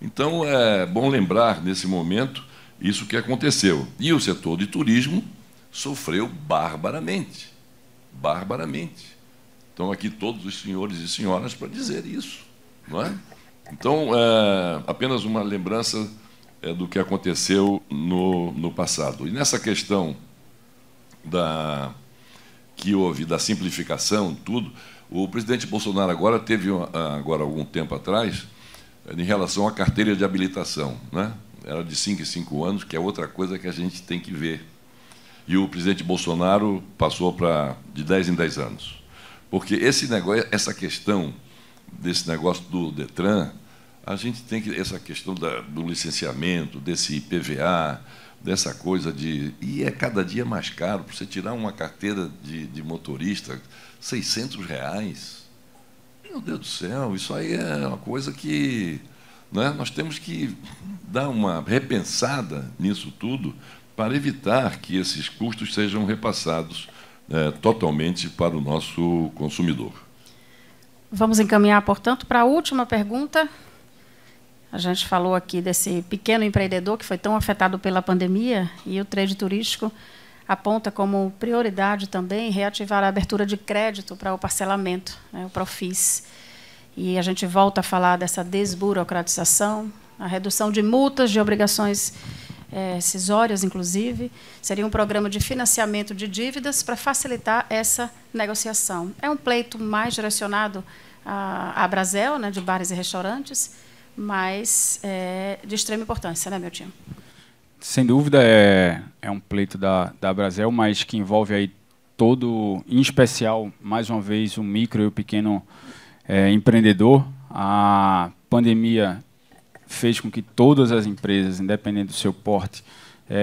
Então, é bom lembrar, nesse momento, isso que aconteceu. E o setor de turismo sofreu barbaramente. Barbaramente. Estão aqui todos os senhores e senhoras para dizer isso, não é? Então, apenas uma lembrança do que aconteceu no passado. E nessa questão que houve da simplificação, tudo, o presidente Bolsonaro agora teve, algum tempo atrás, em relação à carteira de habilitação, né? Era de 5 em 5 anos, que é outra coisa que a gente tem que ver. E o presidente Bolsonaro passou de 10 em 10 anos. Porque essa questão desse negócio do Detran, a gente tem que... Essa questão do licenciamento, desse IPVA, dessa coisa de... E é cada dia mais caro. Para você tirar uma carteira de motorista, R$600. Meu Deus do céu, isso aí é uma coisa que... Né, nós temos que dar uma repensada nisso tudo para evitar que esses custos sejam repassados totalmente para o nosso consumidor. Vamos encaminhar, portanto, para a última pergunta. A gente falou aqui desse pequeno empreendedor que foi tão afetado pela pandemia, e o trade turístico aponta como prioridade também reativar a abertura de crédito para o parcelamento, né, o Profis. E a gente volta a falar dessa desburocratização, a redução de multas, de obrigações cisórias, inclusive. Seria um programa de financiamento de dívidas para facilitar essa negociação. É um pleito mais direcionado à Brasel, né, de bares e restaurantes, mas de extrema importância, né, meu tio? Sem dúvida, é um pleito da Brasel, mas que envolve aí todo, em especial, mais uma vez, o micro e o pequeno empreendedor. A pandemia fez com que todas as empresas, independente do seu porte,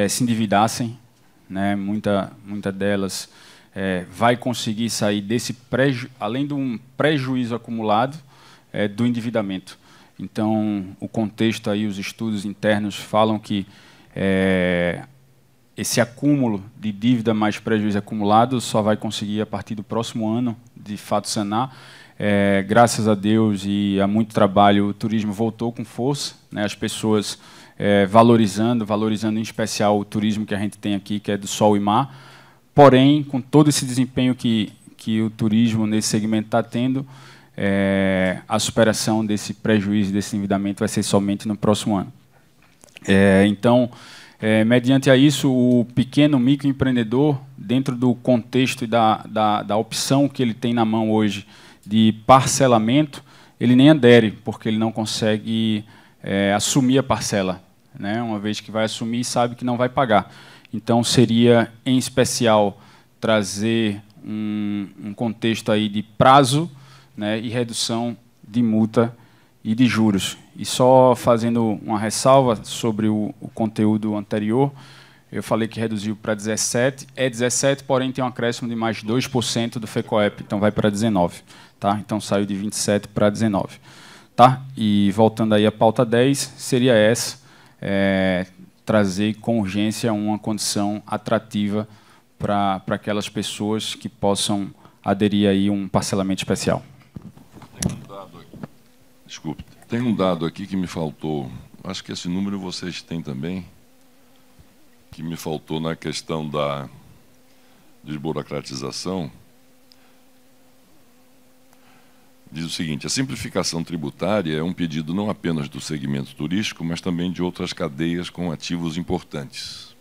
se endividassem, né? Muita delas vai conseguir sair desse além de um prejuízo acumulado, do endividamento. Então, o contexto aí, os estudos internos falam que esse acúmulo de dívida mais prejuízo acumulado só vai conseguir, a partir do próximo ano, de fato sanar. Graças a Deus e a muito trabalho, o turismo voltou com força, né? As pessoas valorizando em especial o turismo que a gente tem aqui, que é do sol e mar. Porém, com todo esse desempenho que o turismo nesse segmento está tendo, a superação desse prejuízo, desse endividamento, vai ser somente no próximo ano. Então, mediante a isso, o pequeno microempreendedor, dentro do contexto e da opção que ele tem na mão hoje de parcelamento, ele nem adere, porque ele não consegue assumir a parcela, né? Uma vez que vai assumir, sabe que não vai pagar. Então, seria, em especial, trazer um contexto aí de prazo, né, e redução de multa e de juros. E só fazendo uma ressalva sobre o conteúdo anterior, eu falei que reduziu para 17, 17, porém tem um acréscimo de mais 2% do FECOEP, então vai para 19. Tá? Então saiu de 27 para 19. Tá? E voltando aí à pauta 10, seria essa, trazer com urgência uma condição atrativa para aquelas pessoas que possam aderir aí a um parcelamento especial. Desculpe, tem um dado aqui que me faltou, acho que esse número vocês têm também, que me faltou na questão da desburocratização. Diz o seguinte: a simplificação tributária é um pedido não apenas do segmento turístico, mas também de outras cadeias com ativos importantes.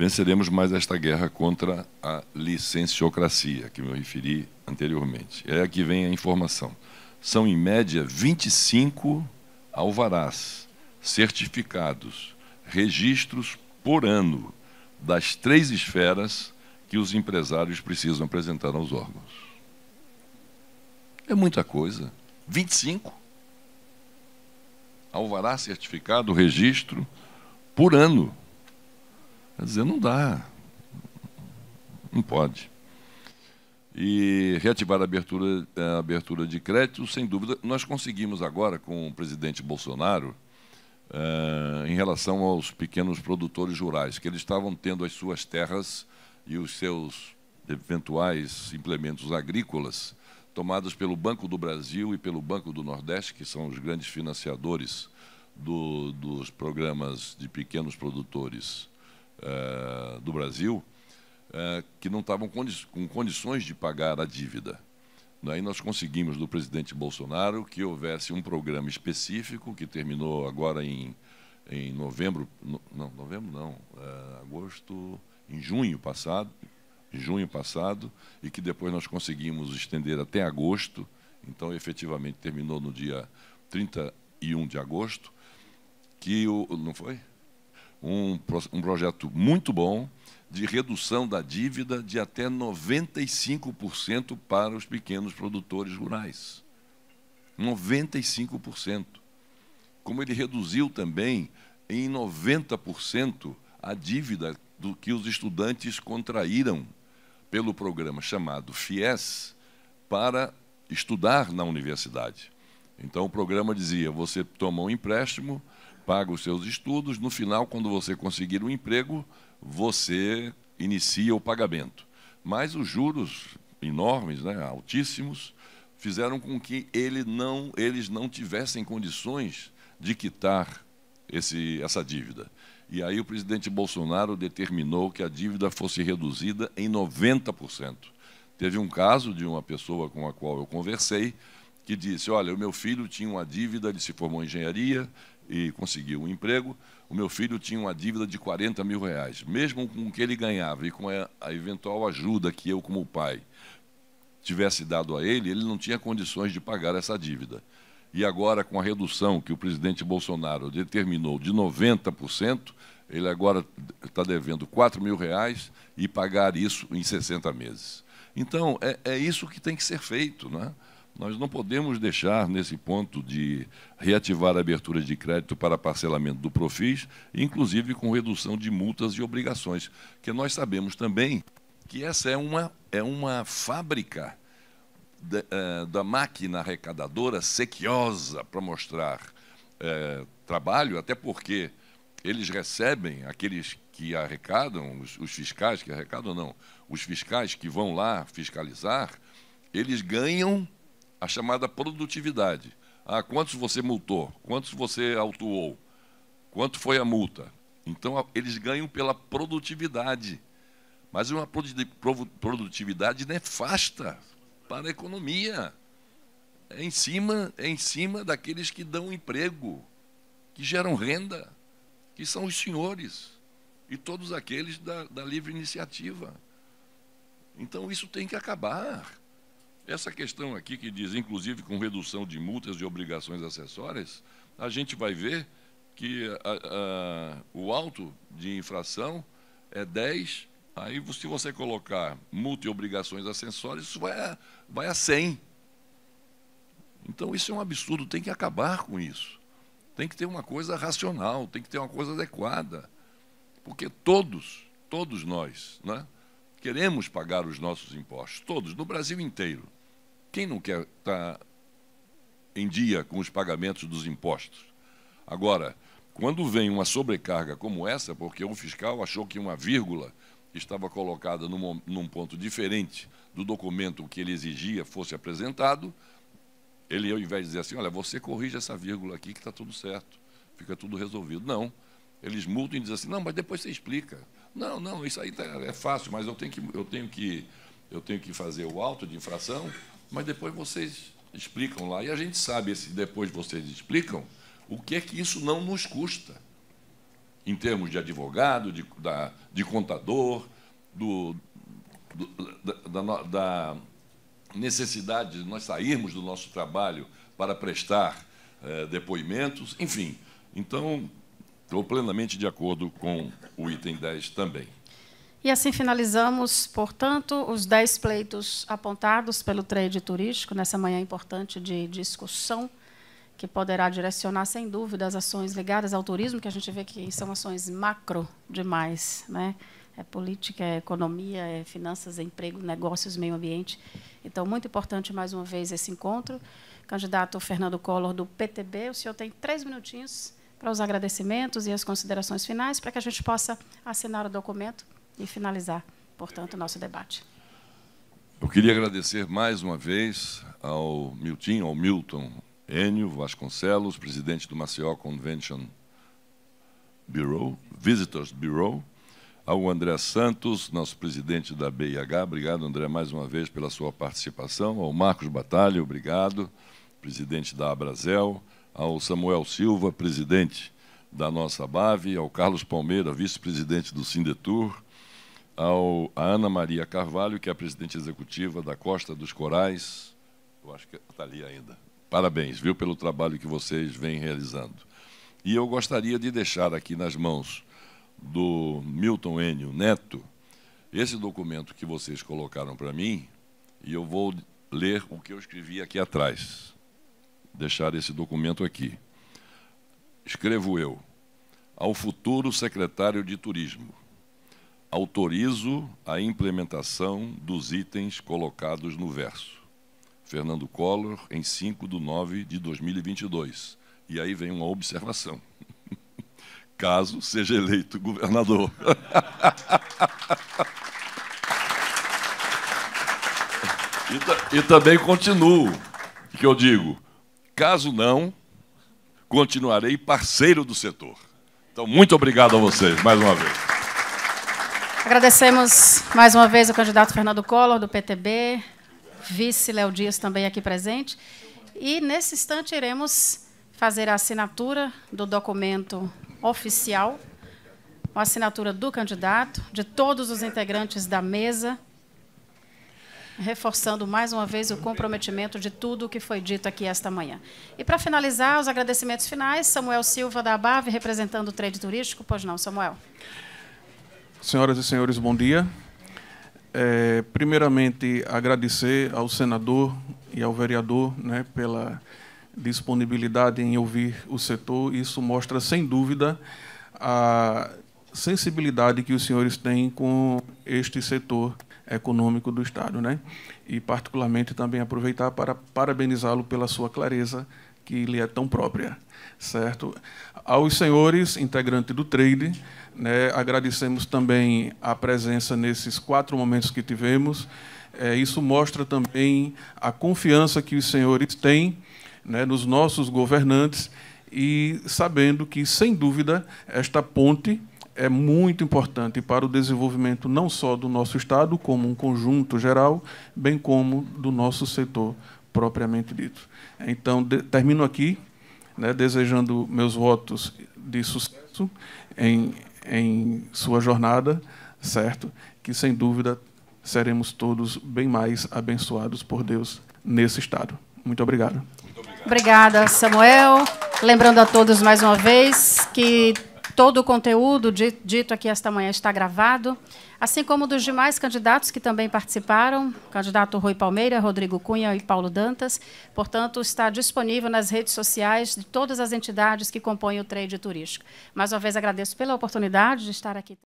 venceremos mais esta guerra contra a licenciocracia, que me referi anteriormente. É aqui vem a informação. São, em média, 25 alvarás, certificados, registros por ano, das 3 esferas que os empresários precisam apresentar aos órgãos. É muita coisa. 25. Alvará, certificado, registro, por ano. Quer dizer, não dá. Não pode. E reativar a abertura de crédito, sem dúvida. Nós conseguimos agora, com o presidente Bolsonaro, em relação aos pequenos produtores rurais, que eles estavam tendo as suas terras e os seus eventuais implementos agrícolas tomados pelo Banco do Brasil e pelo Banco do Nordeste, que são os grandes financiadores dos programas de pequenos produtores do Brasil, que não estavam com condições de pagar a dívida. Daí nós conseguimos do presidente Bolsonaro que houvesse um programa específico, que terminou agora em novembro, agosto, em junho passado, e que depois nós conseguimos estender até agosto, então efetivamente terminou no dia 31 de agosto, que não foi? Um projeto muito bom, de redução da dívida de até 95% para os pequenos produtores rurais. 95%. Como ele reduziu também em 90% a dívida do que os estudantes contraíram pelo programa chamado FIES para estudar na universidade. Então, o programa dizia, você toma um empréstimo, paga os seus estudos, no final, quando você conseguir um emprego, você inicia o pagamento. Mas os juros enormes, né, altíssimos, fizeram com que eles não tivessem condições de quitar essa dívida. E aí o presidente Bolsonaro determinou que a dívida fosse reduzida em 90%. Teve um caso de uma pessoa com a qual eu conversei, que disse, olha, o meu filho tinha uma dívida, ele se formou em engenharia e conseguiu um emprego, o meu filho tinha uma dívida de 40 mil reais. Mesmo com o que ele ganhava e com a eventual ajuda que eu, como pai, tivesse dado a ele, ele não tinha condições de pagar essa dívida. E agora, com a redução que o presidente Bolsonaro determinou de 90%, ele agora está devendo 4 mil reais e pagar isso em 60 meses. Então, é isso que tem que ser feito, né? Nós não podemos deixar, nesse ponto, de reativar a abertura de crédito para parcelamento do Profis, inclusive com redução de multas e obrigações, porque nós sabemos também que essa é uma fábrica da máquina arrecadadora sequiosa para mostrar trabalho, até porque eles recebem, aqueles que arrecadam, os fiscais que arrecadam, não, os fiscais que vão lá fiscalizar, eles ganham a chamada produtividade. Ah, quantos você multou? Quantos você autuou? Quanto foi a multa? Então, eles ganham pela produtividade. Mas é uma produtividade nefasta para a economia. É em cima daqueles que dão emprego, que geram renda, que são os senhores, e todos aqueles da livre iniciativa. Então, isso tem que acabar. Essa questão aqui que diz, inclusive, com redução de multas e obrigações acessórias, a gente vai ver que o auto de infração é 10, aí se você colocar multa e obrigações acessórias, isso vai a 100. Então, isso é um absurdo, tem que acabar com isso. Tem que ter uma coisa racional, tem que ter uma coisa adequada. Porque todos nós, né, queremos pagar os nossos impostos, todos, no Brasil inteiro. Quem não quer estar em dia com os pagamentos dos impostos? Agora, quando vem uma sobrecarga como essa, porque o fiscal achou que uma vírgula estava colocada num ponto diferente do documento que ele exigia fosse apresentado, ele, ao invés de dizer assim, olha, você corrige essa vírgula aqui que está tudo certo, fica tudo resolvido. Não, eles multam e dizem assim, não, mas depois você explica. Não, isso aí é fácil, mas eu tenho que fazer o auto de infração, mas depois vocês explicam lá. E a gente sabe, se depois vocês explicam, o que é que isso não nos custa. em termos de advogado, de contador, da necessidade de nós sairmos do nosso trabalho para prestar depoimentos, enfim. Então, estou plenamente de acordo com o item 10 também. E assim finalizamos, portanto, os 10 pleitos apontados pelo trade turístico nessa manhã importante de discussão, que poderá direcionar, sem dúvida, as ações ligadas ao turismo, que a gente vê que são ações macro demais, né? É política, é economia, é finanças, é emprego, negócios, meio ambiente. Então, muito importante, mais uma vez, esse encontro. Candidato Fernando Collor, do PTB, o senhor tem 3 minutinhos para os agradecimentos e as considerações finais, para que a gente possa assinar o documento e finalizar, portanto, o nosso debate. Eu queria agradecer mais uma vez ao Milton Enio Vasconcelos, presidente do Maceió Convention Bureau, Visitors Bureau, ao André Santos, nosso presidente da BIH, obrigado, André, mais uma vez pela sua participação, ao Marcos Batalha, obrigado, presidente da Abrazel, ao Samuel Silva, presidente da nossa BAV, ao Carlos Palmeira, vice-presidente do Sindetur, a Ana Maria Carvalho, que é a presidente executiva da Costa dos Corais, eu acho que está ali ainda. Parabéns, viu, pelo trabalho que vocês vêm realizando. E eu gostaria de deixar aqui nas mãos do Milton Enio Neto esse documento que vocês colocaram para mim, e eu vou ler o que eu escrevi aqui atrás. Deixar esse documento aqui. Escrevo eu: ao futuro secretário de Turismo, autorizo a implementação dos itens colocados no verso. Fernando Collor, em 5/9/2022. E aí vem uma observação. Caso seja eleito governador. E também continuo, que eu digo, caso não, continuarei parceiro do setor. Então, muito obrigado a vocês, mais uma vez. Agradecemos mais uma vez ao candidato Fernando Collor, do PTB, vice Léo Dias também aqui presente. E, nesse instante, iremos fazer a assinatura do documento oficial, a assinatura do candidato, de todos os integrantes da mesa, reforçando mais uma vez o comprometimento de tudo o que foi dito aqui esta manhã. E, para finalizar, os agradecimentos finais, Samuel Silva, da ABAV, representando o trade turístico. Pois não, Samuel. Senhoras e senhores, bom dia. Primeiramente, agradecer ao senador e ao vereador, né, pela disponibilidade em ouvir o setor. Isso mostra, sem dúvida, a sensibilidade que os senhores têm com este setor econômico do Estado, né? E, particularmente, também aproveitar para parabenizá-lo pela sua clareza, que lhe é tão própria, certo? Aos senhores integrantes do trade, né, agradecemos também a presença nesses 4 momentos que tivemos. Isso mostra também a confiança que os senhores têm, né, nos nossos governantes, e sabendo que, sem dúvida, esta ponte é muito importante para o desenvolvimento não só do nosso Estado, como um conjunto geral, bem como do nosso setor propriamente dito. Então, termino aqui, né, desejando meus votos de sucesso em sua jornada, certo? Que, sem dúvida, seremos todos bem mais abençoados por Deus nesse Estado. Muito obrigado. Obrigada, Samuel. Lembrando a todos, mais uma vez, que todo o conteúdo dito aqui esta manhã está gravado, assim como dos demais candidatos que também participaram, candidato Rui Palmeira, Rodrigo Cunha e Paulo Dantas. Portanto, está disponível nas redes sociais de todas as entidades que compõem o trade turístico. Mais uma vez, agradeço pela oportunidade de estar aqui.